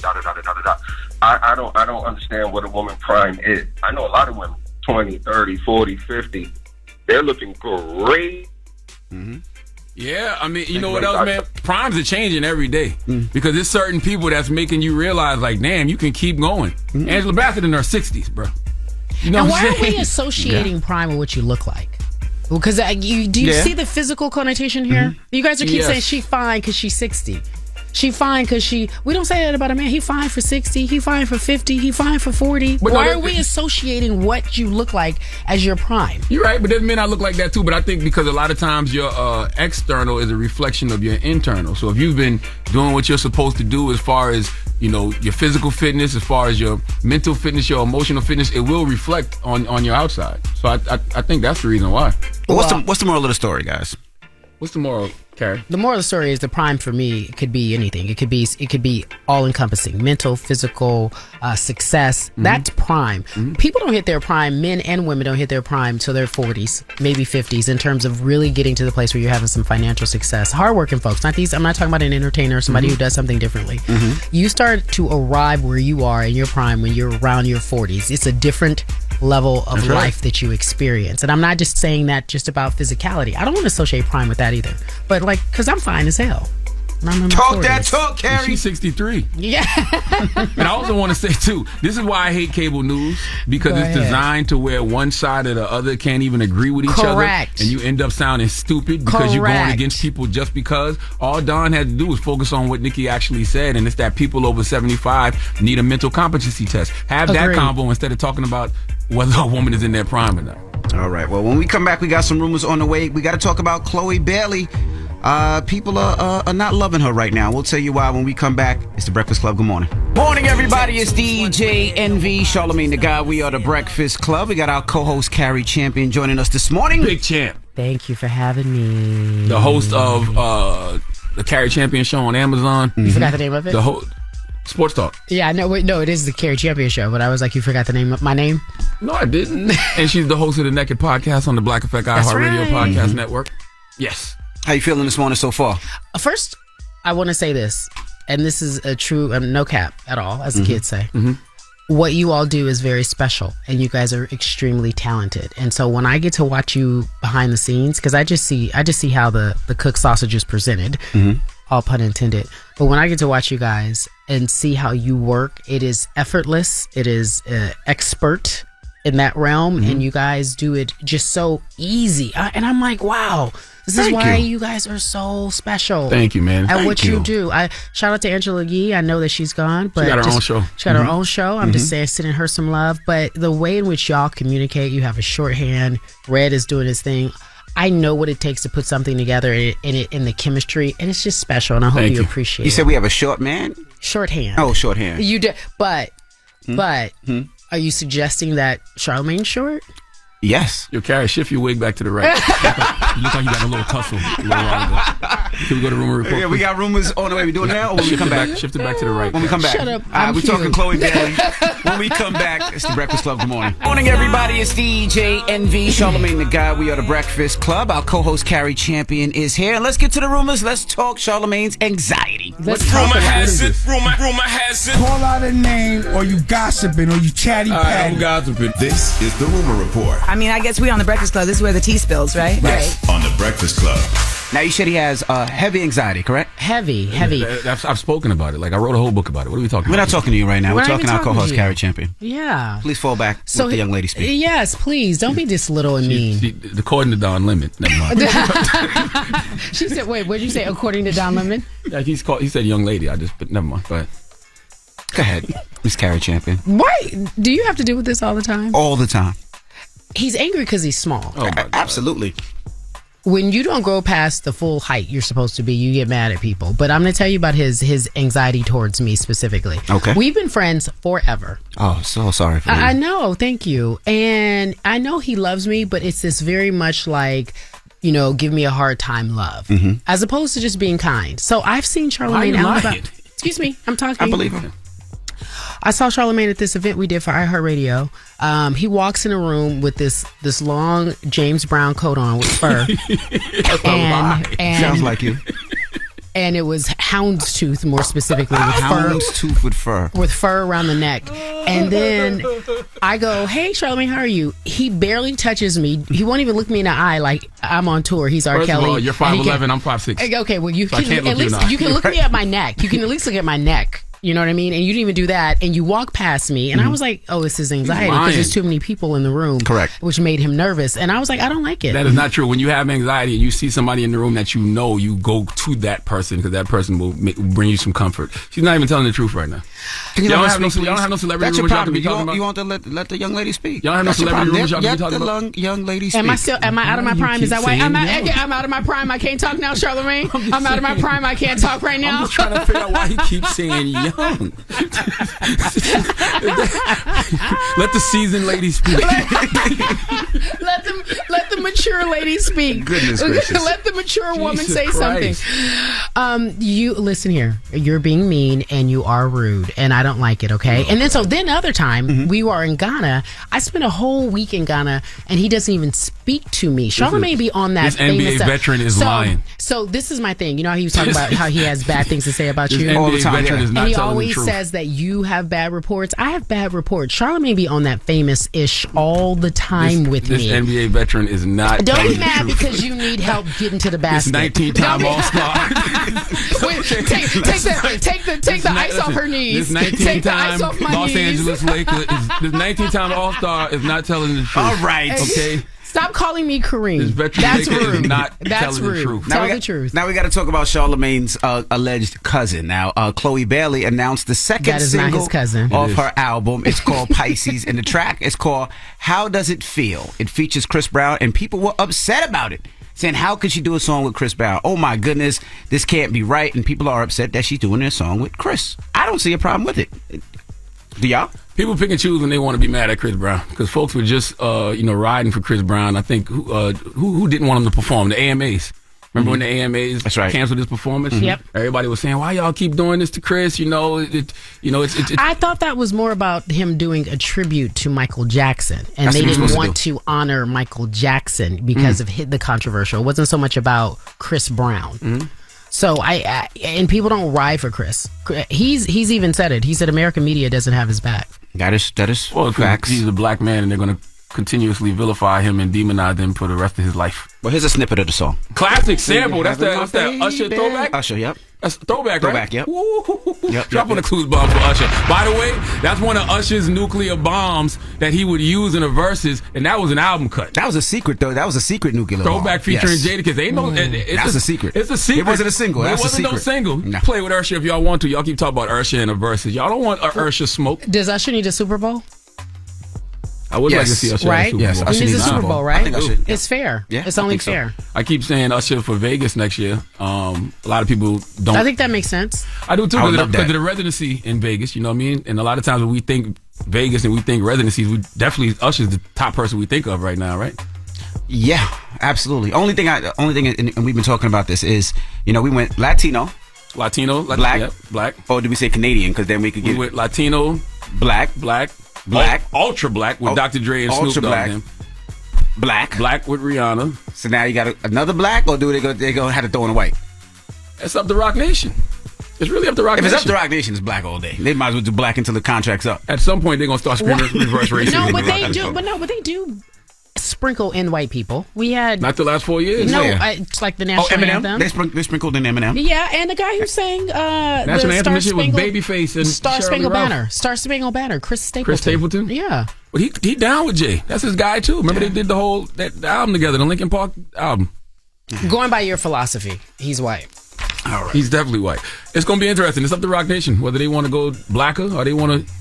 I don't understand what a woman prime is. I know a lot of women, 20, 30, 40, 50. They're looking great. Mm-hmm. Yeah, I mean, you know what else, man? Primes are changing every day because there's certain people that's making you realize, like, damn, you can keep going. Angela Bassett in her 60s, bro. You know and what why I'm are we saying? associating prime with what you look like? Because do you see the physical connotation here? You guys are keep saying she's fine because she's 60. She fine because we don't say that about a man. He fine for 60. He fine for 50. He fine for 40. But why are we associating what you look like as your prime? You're right, but there's men I look like that too. But I think because a lot of times your external is a reflection of your internal. So if you've been doing what you're supposed to do as far as, your physical fitness, as far as your mental fitness, your emotional fitness, it will reflect on your outside. So I think that's the reason why. What's the moral of the story, guys? What's the moral, Cari? The moral of the story is the prime for me could be anything. It could be all encompassing, mental, physical, success. That's prime. People don't hit their prime. Men and women don't hit their prime till their 40s, maybe 50s, in terms of really getting to the place where you're having some financial success. Hardworking folks, not these. I'm not talking about an entertainer or somebody who does something differently. You start to arrive where you are in your prime when you're around your 40s. It's a different level of life that you experience. And I'm not just saying that just about physicality. I don't want to associate prime with that either. But because I'm fine as hell. Talk that talk, Cari. She's 63. Yeah. And I also want to say, too, this is why I hate cable news, because it's designed to where one side or the other can't even agree with each other. And you end up sounding stupid because you're going against people just because. All Don had to do was focus on what Nikki actually said, and it's that people over 75 need a mental competency test. Have that convo instead of talking about whether a woman is in their prime or not. All right. Well, when we come back, we got some rumors on the way. We got to talk about Chloe Bailey. People are not loving her right now. We'll tell you why when we come back. It's the Breakfast Club. Good morning. Morning, everybody. It's DJ NV, Charlamagne the Guy. We are the Breakfast Club. We got our co-host Cari Champion joining us this morning. Big champ. Thank you for having me. The host of the Cari Champion show on Amazon. You forgot the name of it? Sports Talk. Yeah, no, it is the Cari Champion Show, but I was like, you forgot the name of my name? No, I didn't. And she's the host of the Naked Podcast on the Black Effect iHeartRadio Podcast Network. Yes. How you feeling this morning so far? First, I want to say this, and this is a true, no cap at all, as the kids say. What you all do is very special, and you guys are extremely talented. And so when I get to watch you behind the scenes, because I just see how the cooked sausage is presented, all pun intended. But when I get to watch you guys and see how you work, it is effortless. It is expert in that realm, and you guys do it just so easy. And I'm like, wow. This is why you guys are so special. Thank you, man. At what you do. Shout out to Angela Yee. I know that she's gone, but she got her own show. She got her own show. I'm just saying, sending her some love. But the way in which y'all communicate, you have a shorthand. Red is doing his thing. I know what it takes to put something together in the chemistry, and it's just special. And I hope you appreciate it. You said we have a short man? Shorthand. Oh, shorthand. You did, but are you suggesting that Charlamagne's short? Yes. Yo, Cari, shift your wig back to the right. You look like you got a little tussle a little while ago. Can we go to rumor report? Yeah, we got rumors on the way. We doing it now, or when we come back? Shift it back to the right. When we come back. Shut up. We're talking Chloe Bailey. When we come back, it's the Breakfast Club. Good morning. Morning, everybody. It's DJ NV, Charlamagne the Guy. We are the Breakfast Club. Our co-host Cari Champion is here. And let's get to the rumors. Let's talk Charlamagne's anxiety. Rumor has it. Rumor has it. Call out a name, or you gossiping, or you chatty patty. I'm gossiping. This is the Rumor Report. I mean, I guess we on the Breakfast Club. This is where the tea spills, right? Right. On the Breakfast Club. Now, you said he has heavy anxiety, correct? Heavy. I've spoken about it. Like, I wrote a whole book about it. What are we talking about? We're not talking to you right now. We're talking to our co-host, Cari Champion. Yeah. Please fall back with the young lady speak. Yes, please. Don't be this little and mean. According to Don Lemon. Never mind. She said, wait, what did you say? According to Don Lemon? Yeah, he said young lady. But never mind. Go ahead, Miss Cari Champion. Why? Do you have to deal with this all the time? All the time. He's angry because he's small. Oh, my God. Absolutely. When you don't grow past the full height you're supposed to be, you get mad at people. But I'm going to tell you about his anxiety towards me specifically. Okay. We've been friends forever. Oh, so sorry for you. I know. Thank you. And I know he loves me, but it's this very much like, give me a hard time love, as opposed to just being kind. So I've seen Charlamagne out about. Excuse me, I'm talking. I believe him. I saw Charlamagne at this event we did for iHeartRadio. He walks in a room with this long James Brown coat on with fur. and sounds like you. And it was houndstooth, more specifically, with houndstooth with fur. With fur around the neck. And then I go, hey, Charlamagne, how are you? He barely touches me. He won't even look me in the eye like I'm on tour. He's R. First Kelly. of all, you're 5'11", I'm 5'6". Okay, well, you so can at least you can look me at my neck. You can at least look at my neck. You know what I mean? And you didn't even do that. And you walk past me. And I was like, oh, it's his anxiety because there's too many people in the room. Correct. Which made him nervous. And I was like, I don't like it. That is not true. When you have anxiety and you see somebody in the room that you go to that person because that person will bring you some comfort. She's not even telling the truth right now. Y'all don't have no celebrity rumors y'all can be talking about? You want to let the young lady speak. Y'all don't have no celebrity rumors y'all can be talking about? Young lady speak. Am I out of my prime? Is that why I'm out of my prime? I can't talk now, Charlamagne? I'm out of my prime. I can't talk right now. I'm just trying to figure out why he keeps saying young. Let the seasoned lady speak. Let the mature lady speak. Goodness gracious. Let the mature woman say Christ. something. You listen here. You're being mean and you are rude, and I don't like it. Okay. And then the other time we were in Ghana. I spent a whole week in Ghana, and he doesn't even speak to me. Charlamagne be on that. This NBA veteran is lying. So this is my thing. You know how he was talking about how he has bad things to say about you all the time. Veteran is not and he telling always the truth. says that you have bad reports. I have bad reports. Charlamagne be on that famous-ish all the time with me. This NBA veteran is not. Don't be mad because you need help getting to the basket. This 19-time All-Star. Take the ice off her knees. This 19-time Los Angeles Lakers. This 19-time All-Star is not telling the truth. All right. Okay. Stop calling me Kareem. This veteran That's rude. is not That's telling rude. the truth. Tell the truth. Now we got to talk about Charlamagne's alleged cousin. Now, Chloe Bailey announced the second single not his cousin. off her album. It's called Pisces, and the track is called How Does It Feel? It features Chris Brown, and people were upset about it, saying, how could she do a song with Chris Brown? Oh my goodness, this can't be right. And people are upset that she's doing a song with Chris. I don't see a problem with it. Do y'all? People pick and choose when they want to be mad at Chris Brown because folks were just riding for Chris Brown. I think who didn't want him to perform? The AMAs. Remember when the AMAs canceled his performance? Yep. Everybody was saying, "Why y'all keep doing this to Chris?" I thought that was more about him doing a tribute to Michael Jackson, and they didn't want to honor Michael Jackson because of the controversial. It wasn't so much about Chris Brown. So and people don't ride for Chris. He's even said it. He said American media doesn't have his back. That is facts. He's a black man, and they're going to continuously vilify him and demonize him for the rest of his life. Well, here's a snippet of the song. Classic sample. That's that Usher throwback. Usher, yep. That's throwback, right? Yep. Drop on the clues bomb for Usher. By the way, that's one of Usher's nuclear bombs that he would use in the verses, and that was an album cut. That was a secret, though. That was a secret nuclear bomb. Throwback featuring Jadakiss. Ain't no. That's a secret. It's a secret. It wasn't a single. It wasn't no single. No. Play with Usher if y'all want to. Y'all keep talking about Usher in the verses. Y'all don't want Usher smoke. Does Usher need a Super Bowl? I would like to see Usher right? at the Super Bowl. He needs a Super Bowl, right? I think Usher, it's fair. Yeah, it's only fair. So. I keep saying Usher for Vegas next year. A lot of people don't. I think that makes sense. I do too because of the residency in Vegas. You know what I mean? And a lot of times when we think Vegas and we think residencies, we definitely Usher's the top person we think of right now, right? Yeah, absolutely. Only thing, and we've been talking about this is, we went Latino, black, black. Or did we say Canadian? Because then we could get went Latino, black, ultra black with Dr. Dre and Snoop Dogg. Black with Rihanna. So now you got another black, or do they go have to throw in a white? It's up to Rock Nation. It's really up to Rock Nation. If it's up to Rock Nation, it's black all day. They might as well do black until the contract's up. At some point, they're gonna start screaming reverse racism. No, but they do sprinkle in white people. We had not the last 4 years. No, it's like the national anthem. They sprinkled in Eminem. Yeah, and the guy who sang national anthem shit was Babyface and Star Spangled Banner. Star Spangled Banner. Chris Stapleton. Yeah. Well, he down with Jay. That's his guy too. Remember they did the whole the album together, the Linkin Park album. Going by your philosophy, he's white. All right. He's definitely white. It's gonna be interesting. It's up to Rock Nation whether they want to go blacker or they want to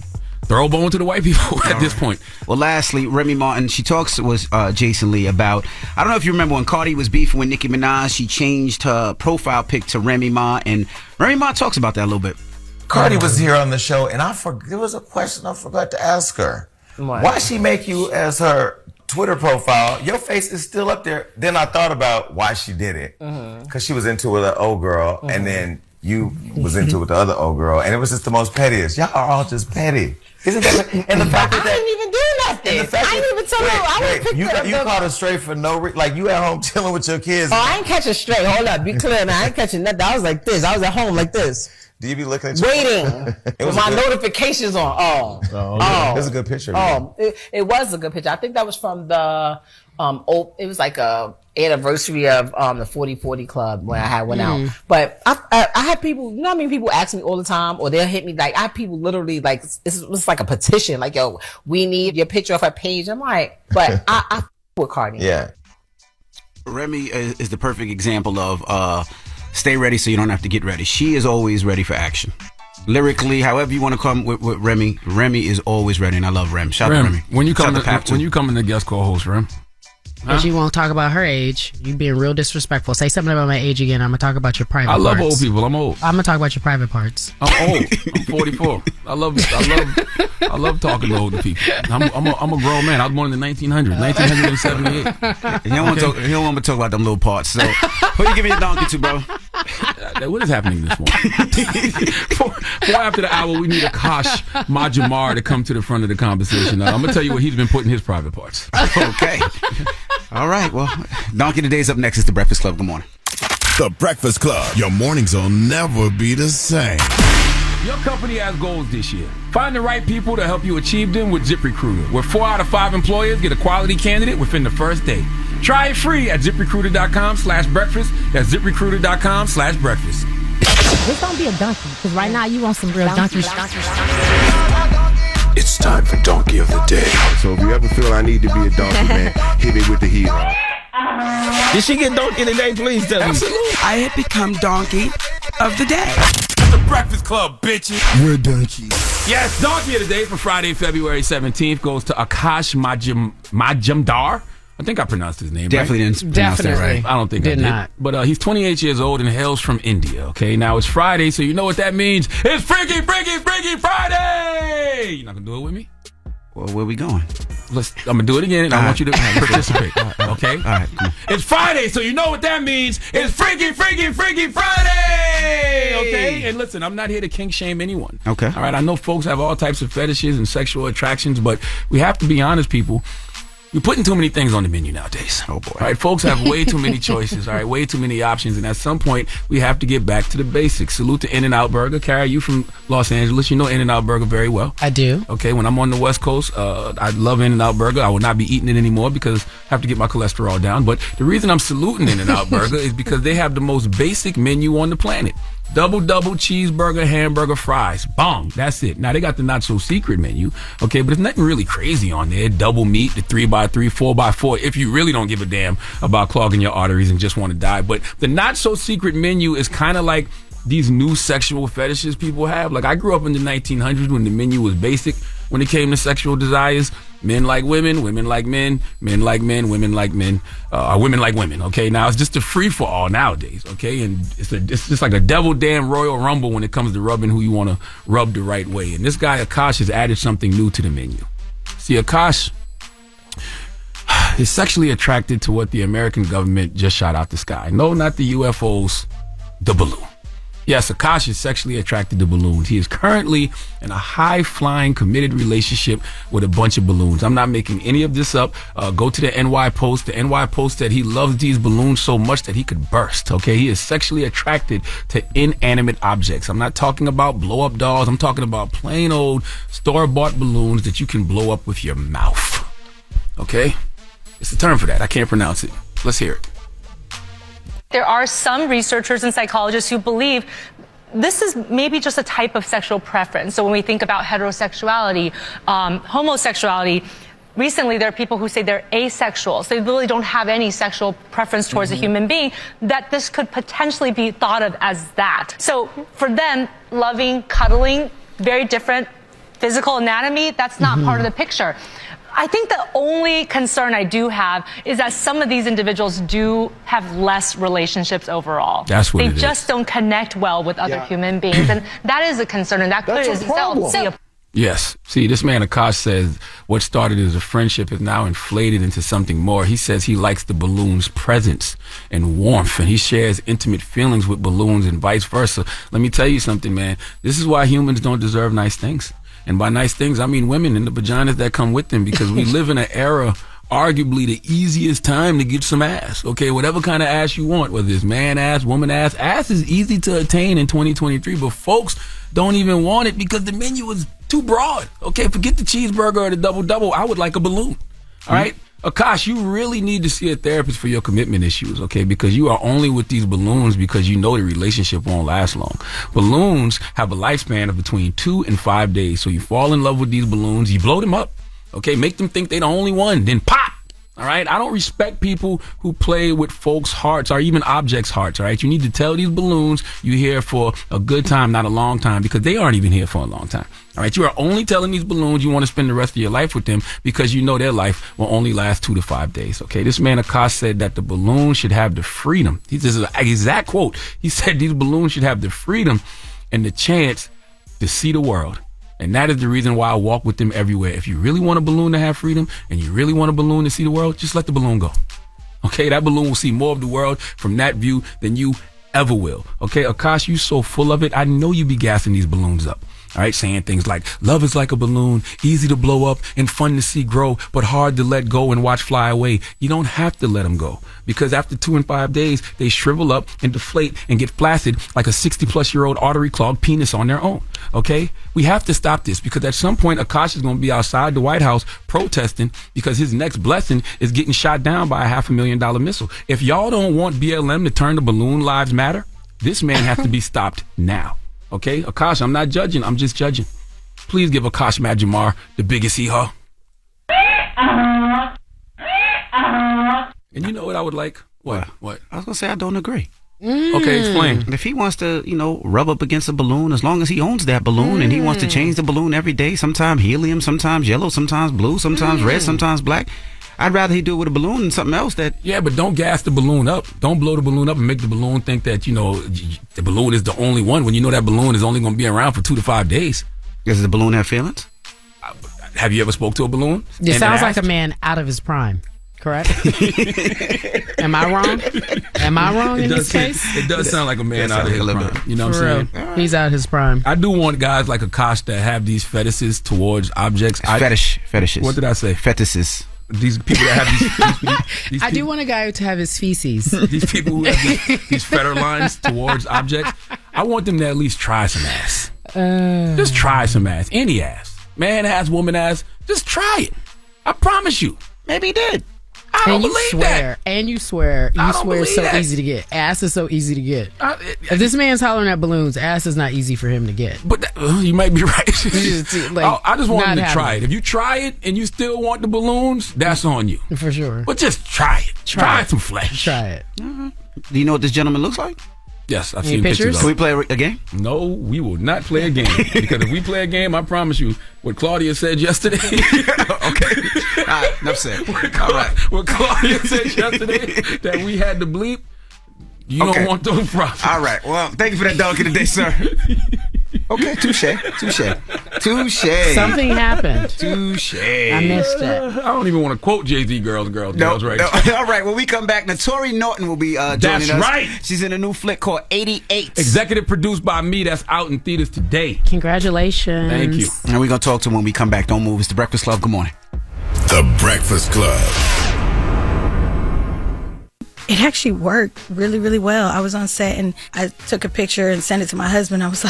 throw a bone to the white people at this point. Well, lastly, Remy Martin, she talks with Jason Lee about, I don't know if you remember when Cari was beefing with Nicki Minaj, she changed her profile pic to Remy Ma, and Remy Ma talks about that a little bit. Cari was here on the show, and there was a question I forgot to ask her. What? Why she make you as her Twitter profile? Your face is still up there. Then I thought about why she did it. Because she was into it with an old girl, and then you was into it with the other old girl, and it was just the most pettiest. Y'all are all just petty. Isn't that? And the fact that I didn't even do nothing. I didn't even tell her. I would pick you caught her straight for no reason. Like you at home chilling with your kids. Oh, I ain't catch her straight. Hold up, be clear now. I ain't catching nothing. I was like this. I was at home like this. Do you be looking at waiting with my notifications on? It was a good picture. It was a good picture. I think that was from the it was like a anniversary of the 40/40 Club when I went out. But I had people, you know what I mean? People ask me all the time, or they'll hit me like, I have people literally like, it's like a petition, like, yo, we need your picture off our page. I'm like, but I with Cardi. Yeah. Remy is the perfect example of stay ready so you don't have to get ready. She is always ready for action. Lyrically, however you want to come with Remy is always ready, and I love Rem. Shout out to Remy. When you come in the guest co-host, Rem. But you won't talk about her age. You being real disrespectful. Say something about my age again. I'm gonna talk about your private parts. I love old people. I'm old. I'm gonna talk about your private parts. I'm old. I'm 44. I love talking to older people. I'm a grown man. I was born in the 1900s, 1978. He don't want to talk about them little parts. So who you giving your donkey to, bro? What is happening this morning? For after the hour, we need Akash Majamar to come to the front of the conversation. I'm gonna tell you what he's been putting his private parts. Okay. All right, well, Donkey Today's up next. It's The Breakfast Club. Good morning. The Breakfast Club. Your mornings will never be the same. Your company has goals this year. Find the right people to help you achieve them with ZipRecruiter, where 4 out of 5 employers get a quality candidate within the first day. Try it free at ZipRecruiter.com/breakfast. That's ZipRecruiter.com/breakfast. This don't be a donkey, because right now you want some real donkey. It's time for Donkey of the Day. So if you ever feel I need to be a donkey, man, hit me with the heat. Did she get Donkey today? Please tell me. Absolutely. I have become Donkey of the Day. The Breakfast Club, bitches. We're donkeys. Yes, Donkey of the Day for Friday, February 17th goes to Akash Majamdar. I think I pronounced his name Definitely right. didn't pronounce that right. I don't think I did. Not. But he's 28 years old and hails from India, okay? Now, it's Friday, so you know what that means. It's Freaky Friday! You're not going to do it with me? Well, where we going? I'm gonna do it again, and I want you to participate. Okay? All right. Come on. It's Friday, so you know what that means. It's Freaky Friday! Okay? And listen, I'm not here to kink shame anyone. Okay. All right? I know folks have all types of fetishes and sexual attractions, but we have to be honest, people. We're putting too many things on the menu nowadays. Oh, boy. All right? Folks have way too many choices, all right? Way too many options, and at some point, we have to get back to the basics. Salute to In-N-Out Burger. Cari, you from Los Angeles. You know In-N-Out Burger very well. I do. Okay, when I'm on the West Coast, I love In-N-Out Burger. I will not be eating it anymore because I have to get my cholesterol down. But the reason I'm saluting In-N-Out Burger is because they have the most basic menu on the planet. Double cheeseburger, hamburger, fries. Bong. That's it. Now, they got the not-so-secret menu, okay, but there's nothing really crazy on there. Double meat, the 3x3, 4x4, if you really don't give a damn about clogging your arteries and just want to die. But the not-so-secret menu is kind of like these new sexual fetishes people have. Like, I grew up in the 1900s when the menu was basic when it came to sexual desires. Men like women, women like men, men like men, women like men, women like women, okay? Now, it's just a free-for-all nowadays, okay? And it's just like a devil damn Royal Rumble when it comes to rubbing who you want to rub the right way. And this guy, Akash, has added something new to the menu. See, Akash is sexually attracted to what the American government just shot out the sky. No, not the UFOs, the balloon. Yes, Akash is sexually attracted to balloons. He is currently in a high-flying, committed relationship with a bunch of balloons. I'm not making any of this up. Go to the NY Post. The NY Post said he loves these balloons so much that he could burst, okay? He is sexually attracted to inanimate objects. I'm not talking about blow-up dolls. I'm talking about plain old store-bought balloons that you can blow up with your mouth, okay? It's a term for that. I can't pronounce it. Let's hear it. There are some researchers and psychologists who believe this is maybe just a type of sexual preference. So when we think about heterosexuality, homosexuality, recently there are people who say they're asexual. So they really don't have any sexual preference towards a human being, that this could potentially be thought of as that. So for them, loving, cuddling, very different physical anatomy, that's not part of the picture. I think the only concern I do have is that some of these individuals do have less relationships overall. That's what they it just don't connect well with other human beings, and that is a concern, and that could itself be a Yes. See, this man, Akash, says what started as a friendship is now inflated into something more. He says he likes the balloon's presence and warmth, and he shares intimate feelings with balloons and vice versa. Let me tell you something, man. This is why humans don't deserve nice things. And by nice things, I mean women and the vaginas that come with them, because we live in an era, arguably the easiest time to get some ass. Okay, whatever kind of ass you want, whether it's man ass, woman ass. Ass is easy to attain in 2023, but folks don't even want it because the menu is too broad. Okay, forget the cheeseburger or the double-double. I would like a balloon. All right? Akash, you really need to see a therapist for your commitment issues, okay? Because you are only with these balloons because you know the relationship won't last long. Balloons have a lifespan of between 2 and 5 days. So you fall in love with these balloons, you blow them up, okay? Make them think they're the only one, then pop. All right? I don't respect people who play with folks' hearts or even objects' hearts, all right? You need to tell these balloons you're here for a good time, not a long time, because they aren't even here for a long time. All right? You are only telling these balloons you want to spend the rest of your life with them because you know their life will only last 2 to 5 days, okay? This man, Akash, said that the balloon should have the freedom. This is an exact quote. He said these balloons should have the freedom and the chance to see the world. And that is the reason why I walk with them everywhere. If you really want a balloon to have freedom and you really want a balloon to see the world, just let the balloon go. Okay, that balloon will see more of the world from that view than you ever will. Okay, Akash, you so full of it. I know you be gassing these balloons up. All right, saying things like, love is like a balloon, easy to blow up and fun to see grow, but hard to let go and watch fly away. You don't have to let them go, because after 2 and 5 days, they shrivel up and deflate and get flaccid like a 60-plus-year-old artery-clogged penis on their own. Okay? We have to stop this, because at some point, Akash is going to be outside the White House protesting because his next blessing is getting shot down by a $500,000 missile. If y'all don't want BLM to turn to Balloon Lives Matter, this man has to be stopped now. Okay, Akash, I'm not judging. I'm just judging. Please give Akash Majamar the biggest hee-haw. And you know what I would like? What? I was going to say I don't agree. Okay, explain. If he wants to, rub up against a balloon, as long as he owns that balloon and he wants to change the balloon every day, sometimes helium, sometimes yellow, sometimes blue, sometimes red, sometimes black, I'd rather he do it with a balloon than something else that... Yeah, but don't gas the balloon up. Don't blow the balloon up and make the balloon think that, the balloon is the only one when you know that balloon is only going to be around for 2 to 5 days. Does the balloon have feelings? Have you ever spoke to a balloon? It sounds like a man out of his prime. Correct? Am I wrong? Am I wrong in this case? It does sound like a man out of his prime. You know what I'm saying? He's out of his prime. I do want guys like Akash that have these fetishes towards objects. Fetishes. What did I say? Fetishes. These people that have these I do want a guy to have his feces. These people who have these fetter lines towards objects. I want them to at least try some ass. Just try some ass. Any ass. Man ass, woman ass. Just try it. I promise you. Maybe he did. I don't believe that. And you swear it's so easy to get. Ass is so easy to get. If this man's hollering at balloons, ass is not easy for him to get. But you might be right. I just want him to try it. If you try it and you still want the balloons, that's on you. For sure. But just try it. Try some flesh. Try it. Do you know what this gentleman looks like? Yes, I've seen pictures. Can we play a game? No, we will not play a game. Because if we play a game, I promise you, what Claudia said yesterday. Okay. All right, enough said. What Claudia said yesterday that we had to bleep, you don't want those problems. All right. Well, thank you for that dog of the day, sir. Okay, touche. Something happened. Touche. I missed it. I don't even want to quote Jay-Z girls right now. All right, when we come back, Notori Norton will be joining us. That's right. She's in a new flick called 88. Executive produced by me. That's out in theaters today. Congratulations. Thank you. And we're going to talk to him when we come back. Don't move. It's The Breakfast Club. Good morning. The Breakfast Club. It actually worked really, really well. I was on set and I took a picture and sent it to my husband. He was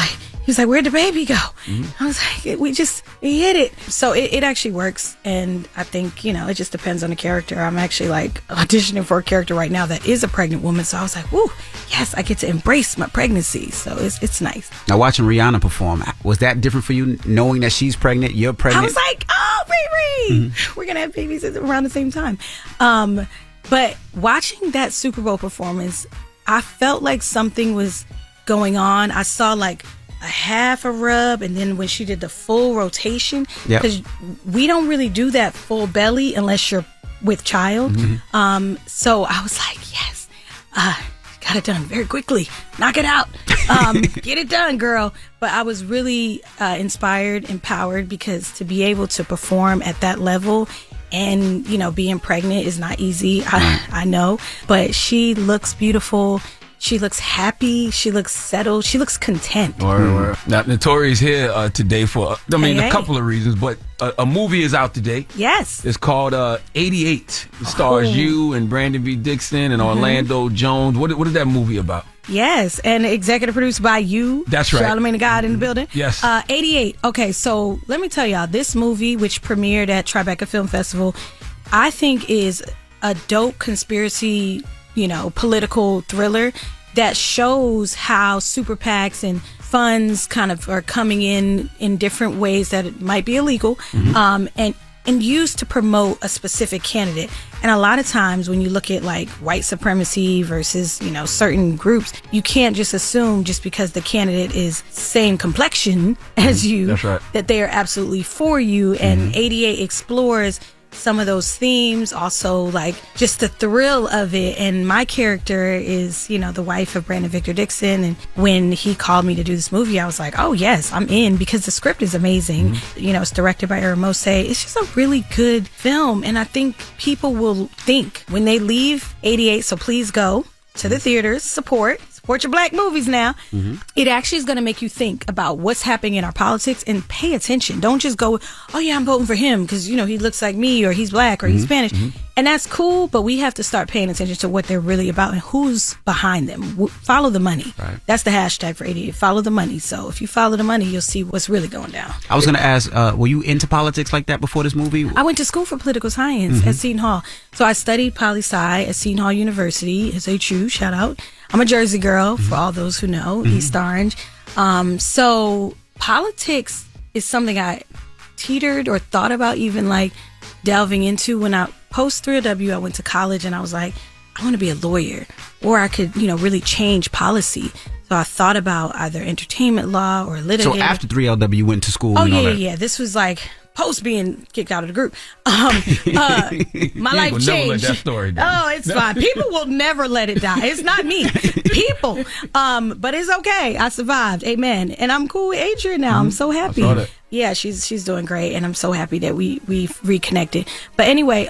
like, where'd the baby go? I was like, we hit it. So it actually works. And I think, it just depends on the character. I'm actually auditioning for a character right now that is a pregnant woman. So I was like, woo, yes, I get to embrace my pregnancy. So it's nice. Now, watching Rihanna perform, was that different for you, knowing that she's pregnant, you're pregnant? I was like, oh, Riri, we're going to have babies around the same time. But watching that Super Bowl performance, I felt like something was going on. I saw a half a rub, and then when she did the full rotation, because we don't really do that full belly unless you're with child. So I was like, yes, got it done very quickly. Knock it out. Get it done, girl. But I was really inspired, empowered, because to be able to perform at that level and, being pregnant is not easy. I know. But she looks beautiful. She looks happy. She looks settled. She looks content. Now, Notori's here today for, a couple of reasons, but a movie is out today. Yes. It's called 88. It stars you and Brandon V. Dixon and Orlando Jones. What is that movie about? Yes, and executive produced by you. That's right. Charlamagne the God in the building. Yes. 88. Okay, so let me tell y'all, this movie, which premiered at Tribeca Film Festival, I think is a dope conspiracy, political thriller that shows how super PACs and funds kind of are coming in different ways that it might be illegal, and used to promote a specific candidate. And a lot of times when you look at white supremacy versus, certain groups, you can't just assume just because the candidate is same complexion as you, That's right. that they are absolutely for you. And 88 explores some of those themes, also just the thrill of it. And my character is, the wife of Brandon Victor Dixon. And when he called me to do this movie, I was like, oh yes, I'm in, because the script is amazing. It's directed by Aaron Mose. It's just a really good film. And I think people will think when they leave 88, so please go to the theaters, support your black movies now. It actually is going to make you think about what's happening in our politics and pay attention. Don't just go, oh yeah, I'm voting for him because, he looks like me, or he's black, or he's Spanish. And that's cool, but we have to start paying attention to what they're really about and who's behind them. Follow the money. Right. That's the hashtag for 88. Follow the money. So if you follow the money, you'll see what's really going down. I was going to ask, were you into politics like that before this movie? I went to school for political science at Seton Hall. So I studied poli-sci at Seton Hall University, SHU, shout out. I'm a Jersey girl, for all those who know, East Orange. So politics is something I teetered or thought about even delving into. When I post 3LW, I went to college and I was like, I want to be a lawyer, or I could, really change policy. So I thought about either entertainment law or litigating. So after 3LW, you went to school? Oh, yeah. This was post being kicked out of the group. My life changed. Never let that story die. Oh, it's fine. People will never let it die. It's not me. People. But it's okay. I survived. Amen. And I'm cool with Adrian now. I'm so happy. I saw that. Yeah, she's doing great, and I'm so happy that we've reconnected. But anyway,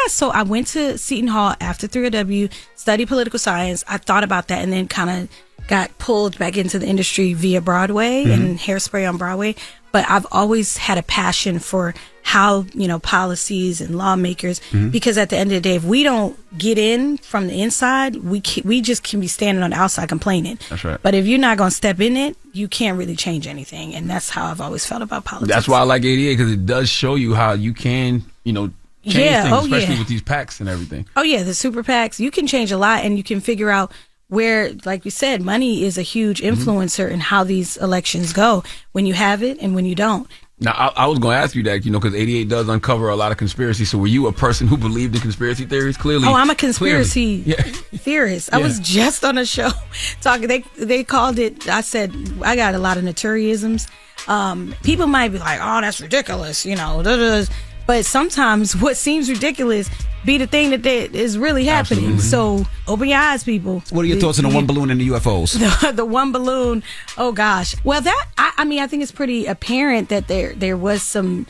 so I went to Seton Hall after 3OW, studied political science. I thought about that, and then kind of got pulled back into the industry via Broadway and Hairspray on Broadway. But I've always had a passion for how, policies and lawmakers, because at the end of the day, if we don't get in from the inside, we just can be standing on the outside complaining. That's right. But if you're not going to step in it, you can't really change anything. And that's how I've always felt about politics. That's why I like 88, because it does show you how you can, change things, especially with these PACs and everything. Oh, yeah, the super PACs. You can change a lot, and you can figure out where, like you said, money is a huge influencer in how these elections go, when you have it and when you don't. Now, I was going to ask you that, because 88 does uncover a lot of conspiracy. So were you a person who believed in conspiracy theories? Clearly. Oh, I'm a conspiracy theorist. I was just on a show talking. They called it, I said, I got a lot of notoriisms. People might be like, oh, that's ridiculous, But sometimes what seems ridiculous be the thing that is really happening. Absolutely. So open your eyes, people. What are your thoughts on the one balloon and the UFOs? The one balloon. Oh gosh. Well, I think it's pretty apparent that there was some,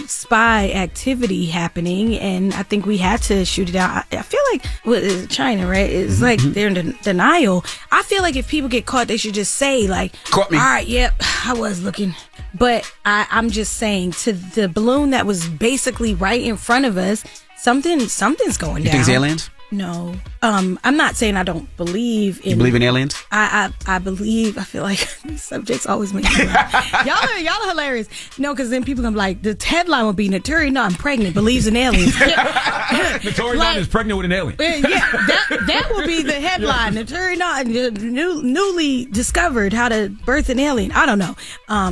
spy activity happening, and I think we had to shoot it out. I feel like China, right? It's like they're in denial. I feel like if people get caught, they should just say like, "Caught me." All right, yep, I was looking. But I'm just saying, to the balloon that was basically right in front of us, something's going down. You think it's aliens? No. I'm not saying I don't believe in... You believe in aliens? I believe... I feel like these subjects always make me laugh. Y'all are hilarious. No, because then people come like, the headline will be, Naturi Naughton pregnant, believes in aliens. Naturi Naughton is pregnant with an alien. Yeah, that will be the headline. Naturi Naughton newly discovered how to birth an alien. I don't know.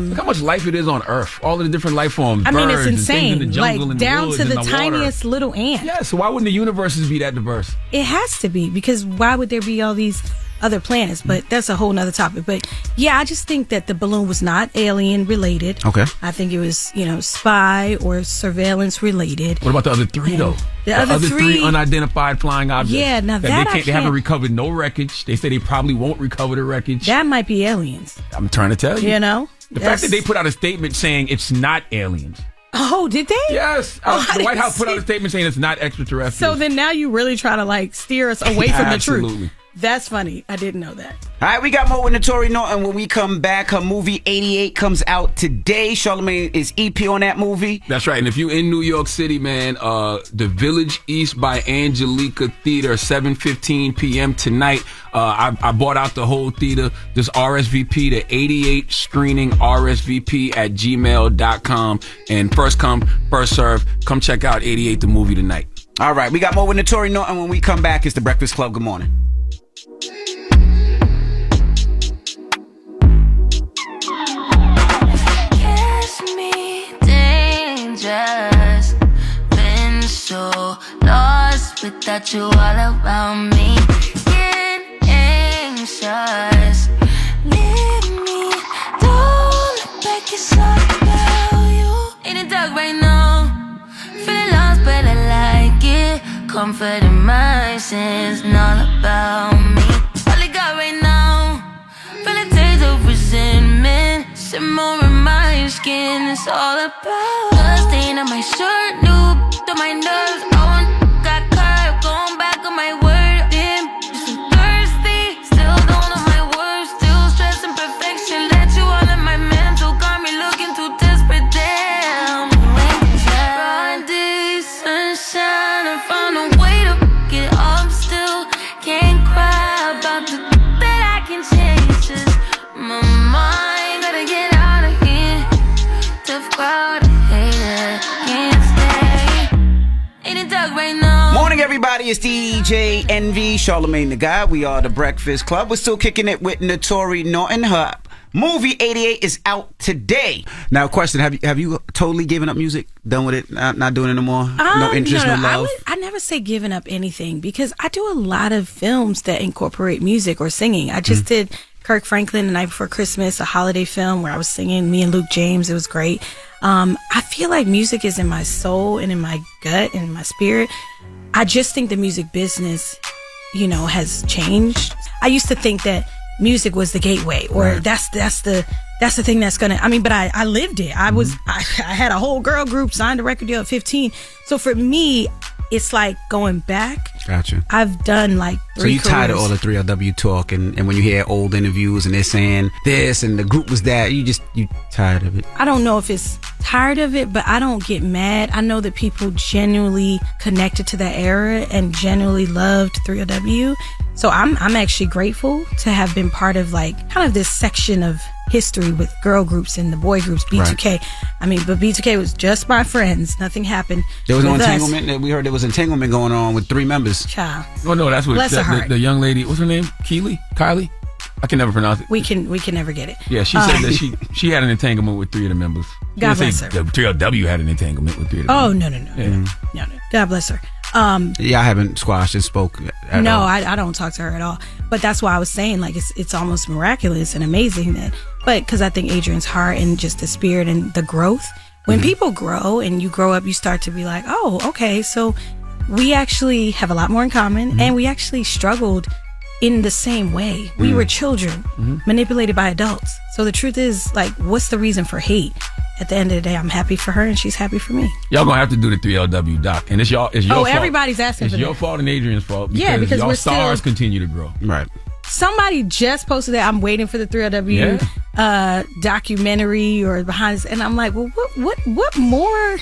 Look how much life it is on Earth. All of the different life forms. I mean, birds, it's insane. And things in the jungle, like, and down the woods, to the and tiniest water. little ant. Yeah, so why wouldn't the universes be that diverse? It has to be, because why would there be all these other planets? But that's a whole nother topic. But yeah, I just think that the balloon was not alien related. Okay. I think it was, spy or surveillance related. What about the other three, though? The other three unidentified flying objects. Yeah, now that they haven't recovered no wreckage. They say they probably won't recover the wreckage. That might be aliens. I'm trying to tell you. The fact that they put out a statement saying it's not aliens. Oh, did they? Yes. The White House put out a statement saying it's not extraterrestrial. So then now you really try to steer us away from the truth. Absolutely. That's funny. I didn't know that. All right, we got more with Naturi Naughton. When we come back, her movie 88 comes out today. Charlamagne is EP on that movie. That's right. And if you're in New York City, man, the Village East by Angelica Theater, 7:15 p.m. tonight. I bought out the whole theater. Just RSVP to 88 screening RSVP at gmail.com. And first come, first serve. Come check out 88 the movie tonight. All right, we got more with Naturi Naughton. When we come back, it's The Breakfast Club. Good morning. Just been so lost without you all around me. Getting anxious. Leave me. Don't look back, it's all about you. In the dark right now. Feeling lost, but I like it. Comfort in my sins, and all about me. All I got right now. Feel a taste of resentment. Simmer in my skin, it's all about blood stain on my shirt, new to my nerves. Got curved, going back on my word. Damn, you're so thirsty, still don't know my words. Still stressing perfection, let you all in my mental. Got me looking too desperate, damn. Broad day, sunshine, I found a way to get up still. Can't cry about the that I can change, just my mind. Get out of here, tough crowd, hater, can't stay. In the dark right now. Morning, everybody. It's DJ NV, Charlamagne the Guy. We are The Breakfast Club. We're still kicking it with Naturi Naughton. Her movie 88 is out today. Now, question: Have you totally given up music? Done with it? Not doing it no more? No interest, no love? I never say giving up anything, because I do a lot of films that incorporate music or singing. I just did Kirk Franklin, The Night Before Christmas, a holiday film where I was singing, me and Luke James. It was great. I feel like music is in my soul and in my gut and in my spirit. I just think the music business, has changed. I used to think that music was the gateway, or that's the thing that's gonna. But I lived it. I had a whole girl group, signed a record deal at 15. So for me, it's like going back. Gotcha. I've done like 3 So you tired of careers. all the 3LW talk, and when you hear old interviews and they're saying this and the group was that, you tired of it? I don't know if it's tired of it, but I don't get mad. I know that people genuinely connected to that era and genuinely loved 3LW. So I'm actually grateful to have been part of like kind of this section of history with girl groups and the boy groups, B2K. But B2K was just my friends. Nothing happened. There was no with us. entanglement. We heard there was entanglement going on with 3 members. Child. Oh no, that's what Bless her heart. the young lady. What's her name? Kylie. I can never pronounce it. We can never get it. Yeah, she said that she had an entanglement with 3 of the members. She God didn't bless say her. The 3LW had an entanglement with 3 of the Oh members. no. God bless her. Yeah, I haven't squashed and spoke at No, all. I don't talk to her at all. But that's why I was saying like it's almost miraculous and amazing but because I think Adrian's heart and just the spirit and the growth. When people grow and you grow up, you start to be like, oh, okay, so we actually have a lot more in common, and we actually struggled in the same way. We were children manipulated by adults. So the truth is, like, what's the reason for hate? At the end of the day, I'm happy for her and she's happy for me. Y'all gonna have to do the 3LW doc, and it's your fault. Everybody's asking it's for your that. fault and Adrian's fault. Because y'all we're stars still- continue to grow. Right. Somebody just posted that I'm waiting for the 3LW documentary or behind, and I'm like, well, what more?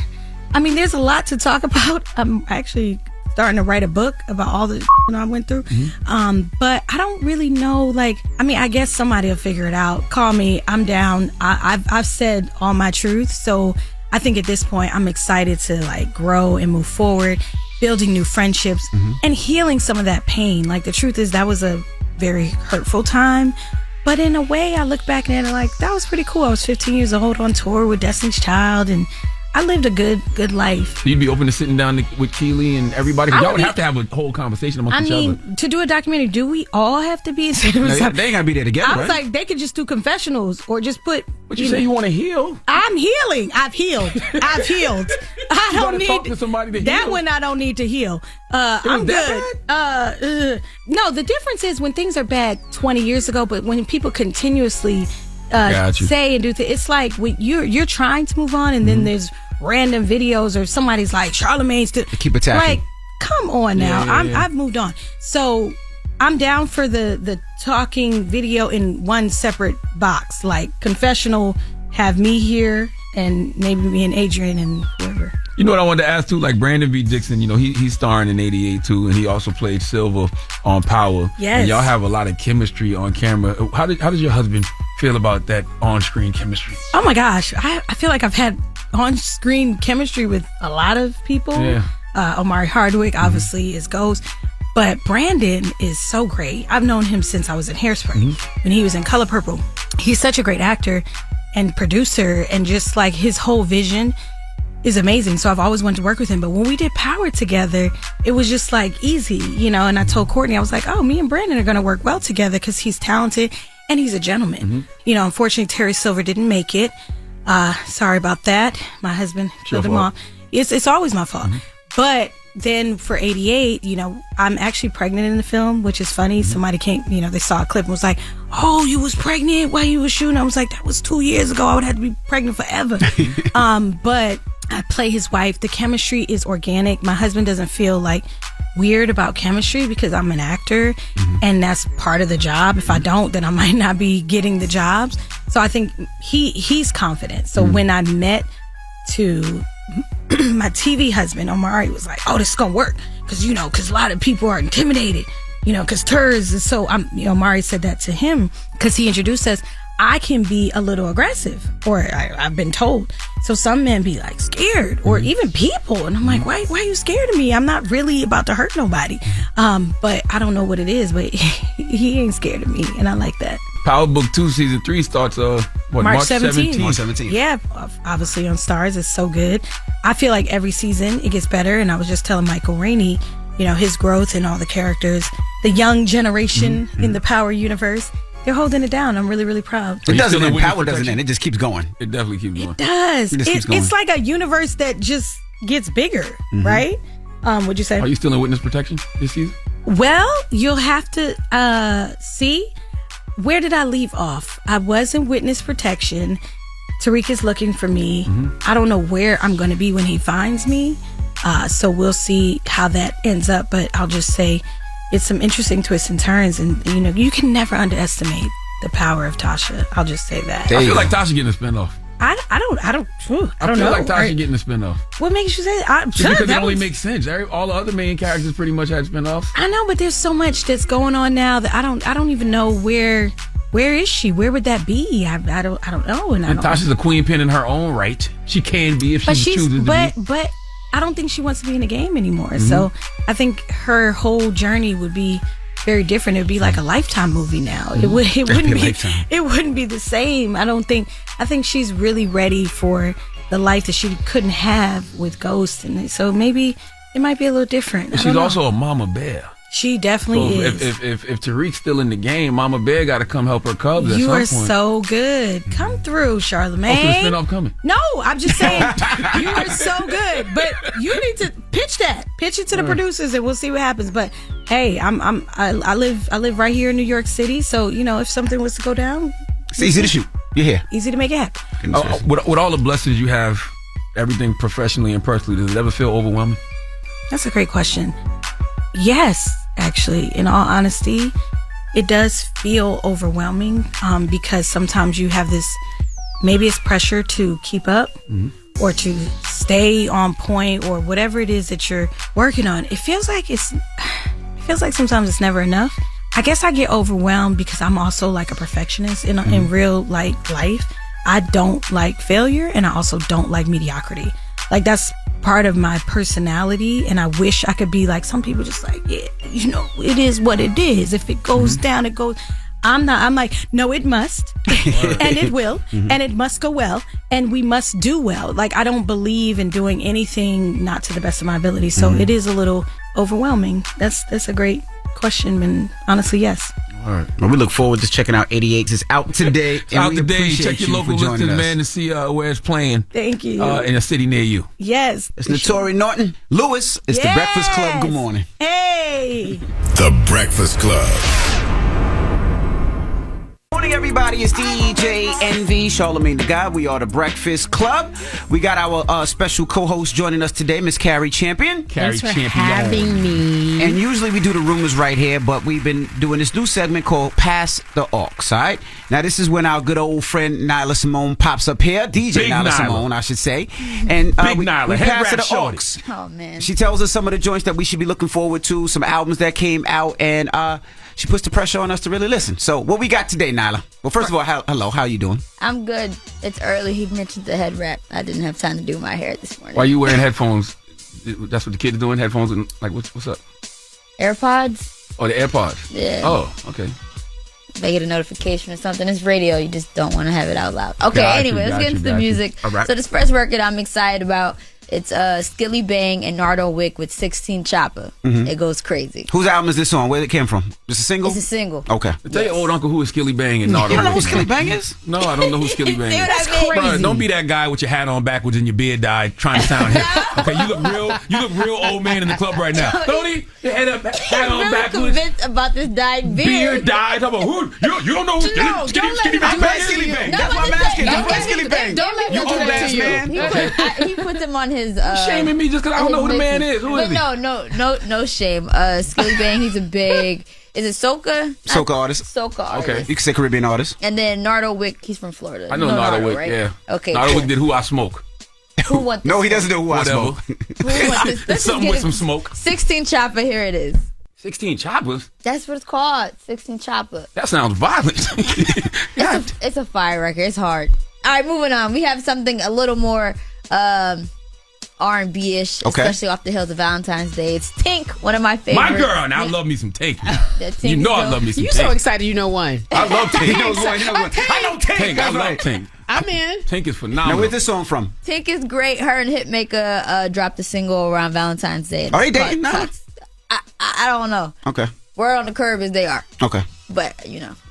There's a lot to talk about. I'm actually starting to write a book about all the I went through, but I don't really know. I guess somebody will figure it out. Call me. I'm down. I've said all my truth, so I think at this point I'm excited to like grow and move forward, building new friendships and healing some of that pain. Like the truth is that was a very hurtful time, but in a way I look back at it like that was pretty cool. I was 15 years old on tour with Destiny's Child, and I lived a good life. You'd be open to sitting down with Keely and everybody? 'Cause y'all would have to have a whole conversation amongst each other. To do a documentary, do we all have to be? They ain't gotta be there together. I was right? like, they could just do confessionals or just put. But you say you want to heal. I'm healing. I've healed. I You don't gotta need talk to somebody to that heal. one. I don't need to heal. I'm good. No, the difference is when things are bad 20 years ago, but when people continuously say and do things, it's like when you're trying to move on, and then there's random videos or somebody's like Charlamagne still keep attacking. Like, come on now. Yeah. I've moved on. So I'm down for the talking video in one separate box, like confessional. Have me here, and maybe me and Adrian and whoever. You know what I wanted to ask too? Like Brandon B. Dixon, he's starring in 88 too, and he also played Silver on Power. Yes. And y'all have a lot of chemistry on camera. How does your husband feel about that on-screen chemistry? Oh my gosh, I feel like I've had on-screen chemistry with a lot of people. Yeah. Omari Hardwick obviously is Ghost, but Brandon is so great. I've known him since I was in Hairspray when he was in Color Purple. He's such a great actor and producer, and just like his whole vision is amazing. So I've always wanted to work with him. But when we did Power together, it was just like easy, and I told Courtney, I was like, oh, me and Brandon are going to work well together because he's talented and he's a gentleman. Unfortunately, Terry Silver didn't make it. Sorry about that. My husband killed him off. It's always my fault. But then for 88, I'm actually pregnant in the film, which is funny. Somebody came, they saw a clip and was like, oh, you was pregnant while you was shooting? I was like, that was 2 years ago. I would have to be pregnant forever. But I play his wife. The chemistry is organic. My husband doesn't feel like weird about chemistry because I'm an actor and that's part of the job. If I don't, then I might not be getting the jobs. So I think he's confident. So when I met to my TV husband, Omari was like, oh, this is gonna work because a lot of people are intimidated, because TERS is so. Omari said that to him because he introduced us. I can be a little aggressive, or I've been told. So some men be like scared, or even people, and I'm like, why are you scared of me? I'm not really about to hurt nobody. But I don't know what it is, but he ain't scared of me, and I like that. Power Book 2 Season 3 starts March 17th. March 17th. Yeah, obviously on Stars. It's so good. I feel like every season it gets better, and I was just telling Michael Rainey, his growth and all the characters, the young generation in the Power universe. they're holding it down. I'm really, really proud. It doesn't end. Power doesn't end. It just keeps going. It definitely keeps going. It does. It just keeps going. It's like a universe that just gets bigger, right? Would you say? Are you still in witness protection this season? Well, you'll have to see. Where did I leave off? I was in witness protection. Tariq is looking for me. I don't know where I'm going to be when he finds me. So we'll see how that ends up. But I'll just say it's some interesting twists and turns. And, you know, you can never underestimate the power of Tasha. I'll just say that. I feel like Tasha getting a spinoff. I don't know. I feel like Tasha getting a spinoff. What makes you say that? Because it only makes sense. All the other main characters pretty much had spinoffs. I know, but there's so much that's going on now that I don't even know where is she? Where would that be? I don't know. And Tasha's a queen pin in her own right. She can be if she chooses to be. But I don't think she wants to be in the game anymore. So I think her whole journey would be very different. It would be like a Lifetime movie now. It wouldn't be the same. I think she's really ready for the life that she couldn't have with Ghost, and so maybe it might be a little different. She's also a mama bear. She definitely is. If Tariq's still in the game, Mama Bear got to come help her cubs. You at are some point. so good. Come through, Charlamagne. Oh, so the spinoff coming. No, I'm just saying you are so good. But you need to pitch it to the producers, and we'll see what happens. But hey, I live right here in New York City, so you know if something was to go down, it's easy to shoot. You're here. Easy to make it happen. With all the blessings you have, everything professionally and personally, does it ever feel overwhelming? That's a great question. Yes, actually, in all honesty, it does feel overwhelming because sometimes you have this, maybe it's pressure to keep up or to stay on point or whatever it is that you're working on. It feels like sometimes it's never enough. I guess I get overwhelmed because I'm also like a perfectionist in real life. I don't like failure, and I also don't like mediocrity. Like that's part of my personality, and I wish I could be like some people, just like, yeah, you know, it is what it is. If it goes down, it goes. I'm like, no, it must, and it will, and it must go well, and we must do well. Like I don't believe in doing anything not to the best of my ability, so it is a little overwhelming. That's a great question, and honestly, yes. All right. Well, we look forward to checking out 88. It's out today. It's out today. Check your local listings, man, to see where it's playing. Thank you. In a city near you. Yes. It's Notori Norton. Lewis, it's The Breakfast Club. Good morning. Hey. The Breakfast Club. Morning, everybody. It's DJ NV, Charlamagne the God. We are The Breakfast Club. We got our special co-host joining us today, Miss Cari Champion. Thanks for having me. And usually we do the rumors right here, but we've been doing this new segment called Pass the Aux, all right? Now, this is when our good old friend Nyla Simone pops up here, DJ Big Nyla Simone, I should say. And we pass her the aux. Oh, man. She tells us some of the joints that we should be looking forward to, some albums that came out, and she puts the pressure on us to really listen. So, what we got today, Nyla? Well, first of all, hello, how you doing? I'm good. It's early. He mentioned the head wrap. I didn't have time to do my hair this morning. Why are you wearing headphones? That's what the kids are doing, headphones, and like, what's up? AirPods? Oh, the AirPods? Yeah. Oh, okay. They get a notification or something. It's radio. You just don't want to have it out loud. Okay, anyway, let's get into the music. All right. So this first record I'm excited about, it's Skilly Bang and Nardo Wick with 16 Chopper. It goes crazy. Whose album is this on? Where it came from? Just a single? It's a single. Okay. Tell your old uncle who is Skilly Bang and Nardo. You don't know who Skilly Bang is? No, I don't know who Skilly Bang is. That's crazy. Bro, don't be that guy with your hat on backwards and your beard dyed trying to sound hip. Okay, you look real old man in the club right now. Don't he? Your head up, hat on I'm really backwards. convinced about this dyed beard. Beard dyed. Talking about who? You don't know who Skilly Bang is? Skilly Bang. That's what I'm asking. That's why Skilly Bang. Don't let You me do old that ass to you. man. He puts him on his. Shaming me just because I don't know who the man is. Who is he? No shame. Skilly Bang, he's a big. Is it soca? Soca artist. Soca artist. Okay. You can say Caribbean artist. And then Nardo Wick, he's from Florida. I know Nardo Wick, right? yeah. Okay. Nardo Wick did Who I Smoke. Who wants No, he doesn't know who I smoke. Who wants this? Let's Something just with get some it. smoke. 16 Chopper, here it is. 16 choppers? That's what it's called. 16 Chopper. That sounds violent. It's a fire record. It's hard. All right, moving on. We have something a little more R&B-ish, especially off the heels of Valentine's Day. It's Tink, one of my favorites. My girl, now I love me some Tink. You know I love me some Tink. You so excited you know one. I love Tink. He knows one. I know Tank. I love Tink. I'm in. Tink is phenomenal. Now, where's this song from? Tink is great. Her and Hitmaker dropped a single around Valentine's Day. Are they dating now? I don't know. Okay. We're on the curb as they are. Okay. But,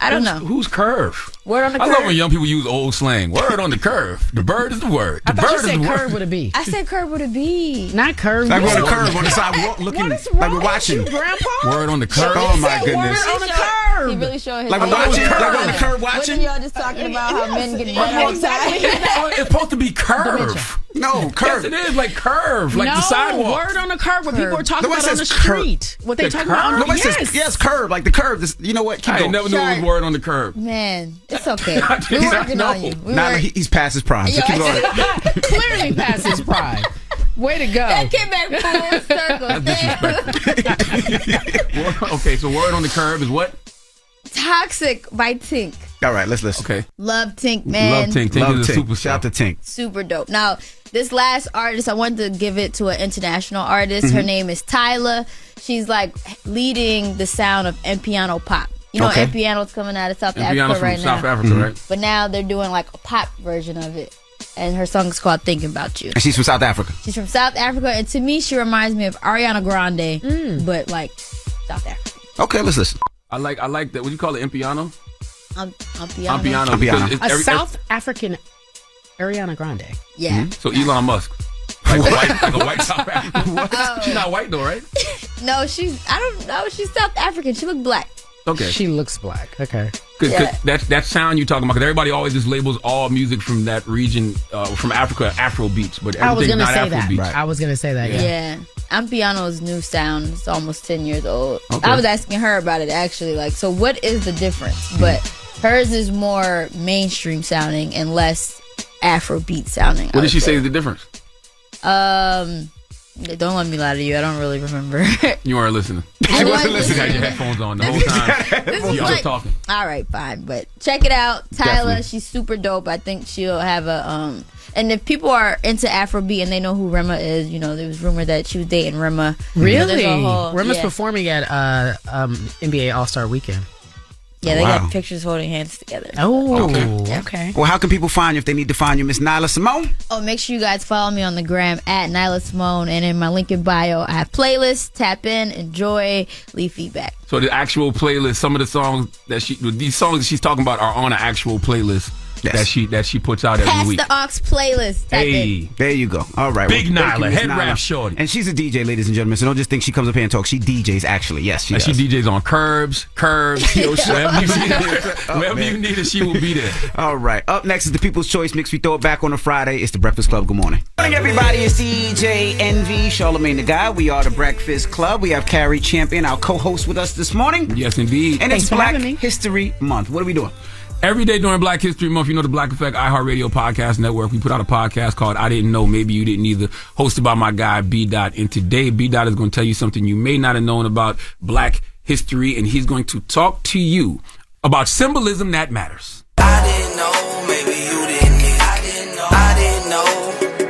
I don't know. Who's curve? Word on the I curve. love when young people use old slang. Word on the curve. The bird is the word. The I thought bird you is the said word. curve with a B. I said curve with a B. Not curve. Like we're on the curve on the sidewalk looking What is like wrong we're watching. with you, Grandpa? Word on the curve. Oh my goodness. Word on the curve. He really showing his Like we're watching, like we're on the curve watching. Wasn't y'all just talking about how men get butt outside? It's supposed to be curve. No, curve. Yes, it is like curve, like no, the sidewalk. Word on the curve. What people are talking Nobody about on the says curve. street. What they The talking about on the Nobody yes. says yes, curve, like the curve. This, you know what? Keep I going. ain't never knew it was word on the curve. Man, it's okay. I did We're not working know. on you. He's past his prime. So keep going. Clearly past his pride. Way to go. That came back full circle. That's disrespectful. Okay, so word on the curve is what? Toxic by Tink. All right, let's listen. Okay. Love Tink, man. Love Tink. Tink Love is a Tink. superstar. Shout out to Tink. Super dope. Now, this last artist, I wanted to give it to an international artist. Her name is Tyla. She's like leading the sound of Piano pop. You know, Okay. Piano's coming out of South Piano's Africa from right South now. Africa, right? But now they're doing like a pop version of it. And her song is called Thinking About You. And she's from South Africa. She's from South Africa. And to me, she reminds me of Ariana Grande, but like South Africa. Okay, let's listen. I like that. What do you call it? Piano? Piano. Piano. Piano. A South African Ariana Grande. Yeah. So Elon Musk. Like a white South African. She's not white though, right? No, I don't know. She's South African. She look black. Okay. She looks black. Okay. Cause Yeah. that sound you talking about, because everybody always just labels all music from that region, from Africa, Afro beats, but I was everything's gonna not say Afro that. beats. Right. I was gonna say that. Yeah. Piano's new sound is almost 10 years old. Okay. I was asking her about it actually. Like, so what is the difference? But hers is more mainstream sounding and less Afrobeat sounding. What did she say is the difference? Don't let me lie to you. I don't really remember. You weren't listening. I wasn't You had your headphones on the whole time. This You is was like, talking. all right, fine. But check it out. Tyla, Definitely. she's super dope. I think she'll have a and if people are into Afrobeat and they know who Rema is, there was rumor that she was dating Rema. Really? There's a whole- Rema's yeah. performing at NBA All-Star Weekend. Yeah, they Wow. got pictures holding hands together. Oh, okay. Well, how can people find you if they need to find you, Miss Nyla Simone? Oh, make sure you guys follow me on the gram at Nyla Simone, and in my link in bio, I have playlists. Tap in, enjoy, leave feedback. So the actual playlist, some of the songs these songs that she's talking about are on an actual playlist that she puts out every Pass week. the aux playlist. Tap in. Hey, There you go. All right. Big well, thank you, Nyla, Miss head Nyla. wrap shorty. And she's a DJ, ladies and gentlemen, so don't just think she comes up here and talks. She DJs, actually. Yes, she and does. she DJs on curbs. Wherever you need her, she will be there. All right. Up next is the People's Choice Mix. We throw it back on a Friday. It's the Breakfast Club. Good morning. Good morning, everybody. It's DJ NV, Charlamagne the Guy. We are the Breakfast Club. We have Cari Champion, our co-host, with us this morning. Yes, indeed. And Thanks it's for Black having me. History Month. What are we doing? Every day during Black History Month, the Black Effect iHeartRadio Podcast Network, we put out a podcast called I Didn't Know, Maybe You Didn't Either, hosted by my guy B. Dot. And today, B. Dot is going to tell you something you may not have known about Black history, and he's going to talk to you about symbolism that matters. I didn't know, maybe you didn't either. I didn't know, I didn't know,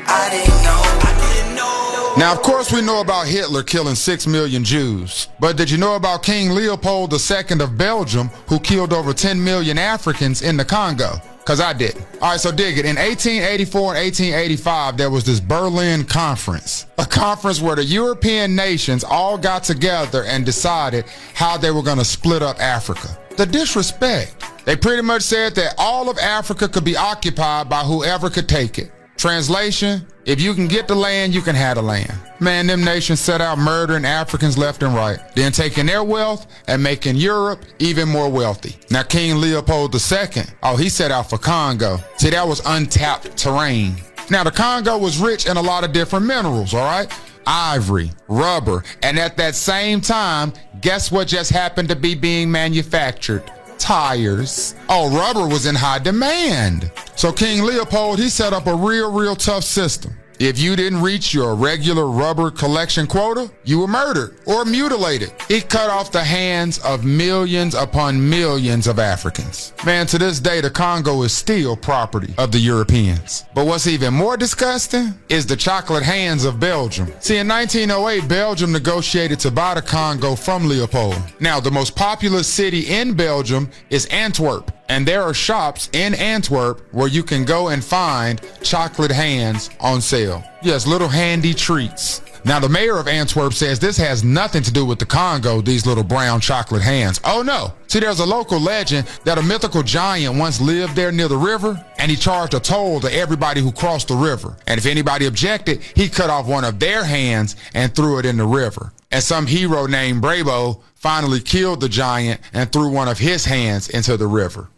I didn't know, I didn't know. Now, of course, we know about Hitler killing 6 million Jews. But did you know about King Leopold II of Belgium, who killed over 10 million Africans in the Congo? Because I didn't. All right, so dig it. In 1884 and 1885, there was this Berlin Conference. A conference where the European nations all got together and decided how they were going to split up Africa. The disrespect. They pretty much said that all of Africa could be occupied by whoever could take it. Translation, if you can get the land, you can have the land. Man, them nations set out murdering Africans left and right, then taking their wealth and making Europe even more wealthy. Now, King Leopold II, he set out for Congo. See, that was untapped terrain. Now, the Congo was rich in a lot of different minerals, all right? Ivory, rubber, and at that same time, guess what just happened to be being manufactured? Tires. Oh, rubber was in high demand. So King Leopold, he set up a real tough system. If you didn't reach your regular rubber collection quota, you were murdered or mutilated. It cut off the hands of millions upon millions of Africans. Man, to this day, the Congo is still property of the Europeans. But what's even more disgusting is the chocolate hands of Belgium. See, in 1908, Belgium negotiated to buy the Congo from Leopold. Now, the most populous city in Belgium is Antwerp. And there are shops in Antwerp where you can go and find chocolate hands on sale. Yes, little handy treats. Now, the mayor of Antwerp says this has nothing to do with the Congo, these little brown chocolate hands. Oh, no. See, there's a local legend that a mythical giant once lived there near the river, and he charged a toll to everybody who crossed the river. And if anybody objected, he cut off one of their hands and threw it in the river. And some hero named Brabo finally killed the giant and threw one of his hands into the river.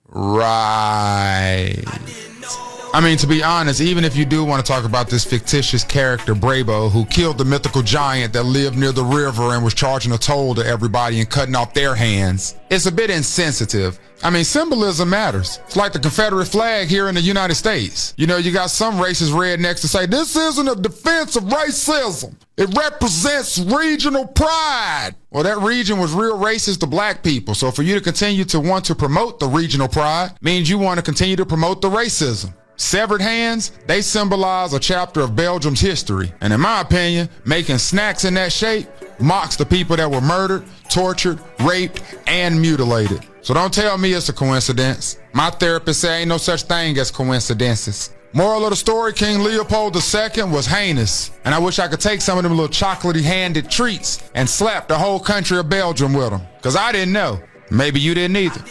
Right. I mean, to be honest, even if you do want to talk about this fictitious character, Brabo, who killed the mythical giant that lived near the river and was charging a toll to everybody and cutting off their hands, it's a bit insensitive. I mean, symbolism matters. It's like the Confederate flag here in the United States. You know, you got some racist rednecks to say, this isn't a defense of racism. It represents regional pride. Well, that region was real racist to black people. So for you to continue to want to promote the regional pride means you want to continue to promote the racism. Severed hands, they symbolize a chapter of Belgium's history. And in my opinion, making snacks in that shape mocks the people that were murdered, tortured, raped, and mutilated. So don't tell me it's a coincidence. My therapist said ain't no such thing as coincidences. Moral of the story, King Leopold II was heinous. And I wish I could take some of them little chocolatey handed treats and slap the whole country of Belgium with them. Because I didn't know. Maybe you didn't either.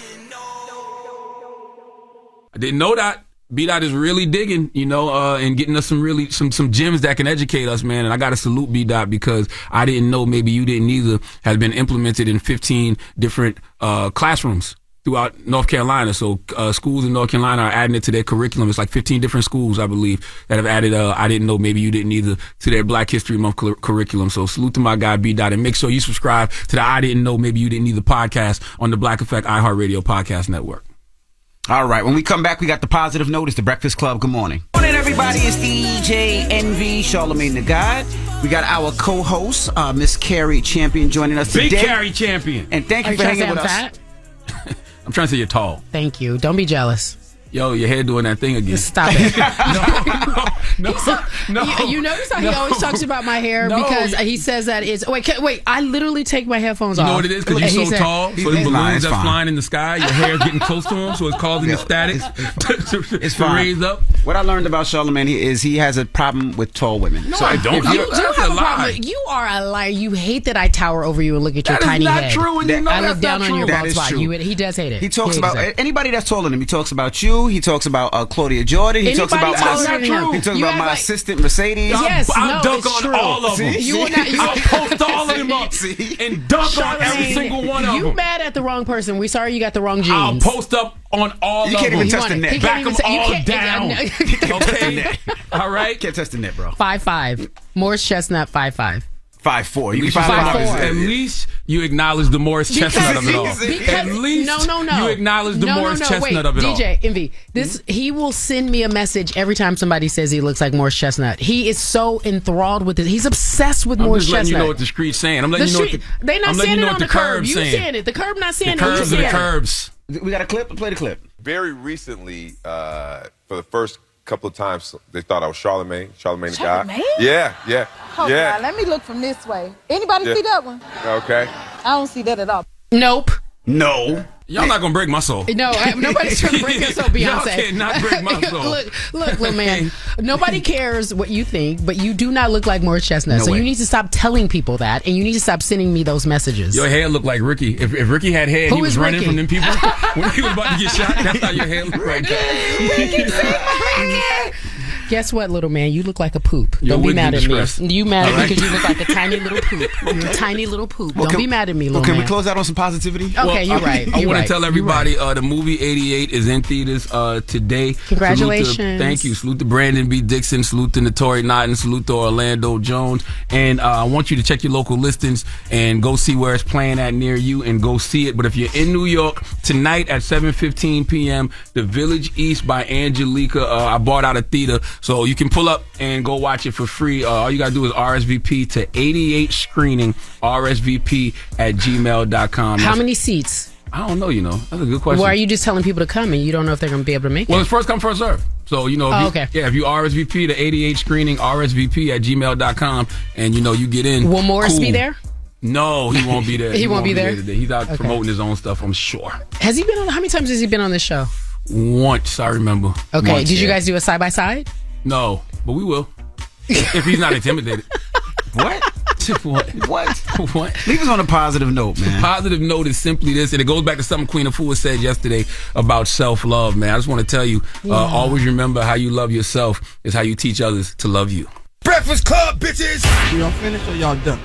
I didn't know that. B-Dot is really digging, and getting us some gems that can educate us, man. And I got to salute B-Dot because I didn't know, maybe you didn't either, has been implemented in 15 different classrooms throughout North Carolina. So schools in North Carolina are adding it to their curriculum. It's like 15 different schools, I believe, that have added I didn't know, maybe you didn't either, to their Black History Month curriculum. So salute to my guy B-Dot, and make sure you subscribe to the I Didn't Know, Maybe You Didn't Either podcast on the Black Effect iHeartRadio podcast network. All right, when we come back, we got the positive note. It's the Breakfast Club. Good morning. Good morning, everybody. It's DJ NV, Charlamagne the God. We got our co-host, Miss Cari Champion, joining us today. Big Cari Champion. And thank you for hanging with us. Fat? I'm trying to say you're tall. Thank you. Don't be jealous. Yo, your hair doing that thing again. Stop it. No. You notice how he always talks about my hair because he says that it's... Wait, I literally take my headphones off. You know what it is? Because you're so tall, so the balloons that's flying in the sky, your hair's getting close to him, so it's causing the static to raise up. What I learned about Charlamagne is he has a problem with tall women. No, I don't. You do have a problem. You are a liar. You hate that I tower over you and look at your tiny head. That is not true, and you know I look that's down not on your true. bald spot. He does hate it. He talks about anybody that's taller than him. He talks about you. He talks about Claudia Jordan. He talks about my assistant Mercedes. Yes, I'll dunk on all of them. I'll post all of them up and dunk on every single one of them. You mad at the wrong person. We sorry you got the wrong genes. I'll post up on all of them. You can't even touch the net. Back them all down. Okay. All right. Can't touch the net, bro. 5'5". Morris Chestnut 5'5". 5'4". You can 5'4". At least you acknowledge the Morris Chestnut of it all. At least you acknowledge the Morris Chestnut of it all. DJ Envy, he will send me a message every time somebody says he looks like Morris Chestnut. He is so enthralled with it. He's obsessed with Morris Chestnut. I'm just letting you know what the street's saying. I'm letting you know what they're not saying it on the curb. You saying it. The curb not saying it. The curbs are the curbs. We got a clip. Play the clip. Very recently, for the first couple of times, they thought I was Charlamagne the guy. Yeah. Oh, God, let me look from this way. Anybody see that one? Okay. I don't see that at all. Nope. No. Y'all not gonna break my soul. No, nobody's trying to break your soul, Beyonce. Y'all cannot break my soul. Look, little man. Nobody cares what you think, but you do not look like Morris Chestnut. So you need to stop telling people that, and you need to stop sending me those messages. Your hair look like Ricky. If Ricky had hair, and he was running from them people when he was about to get shot. That's how your hair look right now. Ricky. Guess what, little man? You look like a poop. Don't be mad at me. You mad at me because you look like a tiny little poop. You're a tiny little poop. Don't be mad at me, little man. Can we close out on some positivity? Okay, you're right. I want to tell everybody the movie 88 is in theaters today. Congratulations. Thank you. Salute to Brandon B. Dixon. Salute to Notori Naughton. Salute to Orlando Jones. And I want you to check your local listings and go see where it's playing at near you and go see it. But if you're in New York, tonight at 7:15 p.m., The Village East by Angelica. I bought out a theater. So you can pull up and go watch it for free. All you got to do is RSVP to 88 screening, RSVP@gmail.com. How many seats? I don't know, That's a good question. Well, are you just telling people to come and you don't know if they're going to be able to make it? Well, it's first come, first serve. So, if you RSVP to 88 screening, RSVP@gmail.com, and, you get in. Will Morris be there? No, he won't be there. He won't be there today. He's out promoting his own stuff, I'm sure. Has he been on? How many times has he been on this show? Once, I remember. Okay. Once, Did you guys do a side by side? No, but we will. If he's not intimidated. What? What? Leave us on a positive note, man. The positive note is simply this, and it goes back to something Queen Afua said yesterday about self-love, man. I just want to tell you, always remember how you love yourself is how you teach others to love you. Breakfast Club, bitches! Y'all finished or y'all done?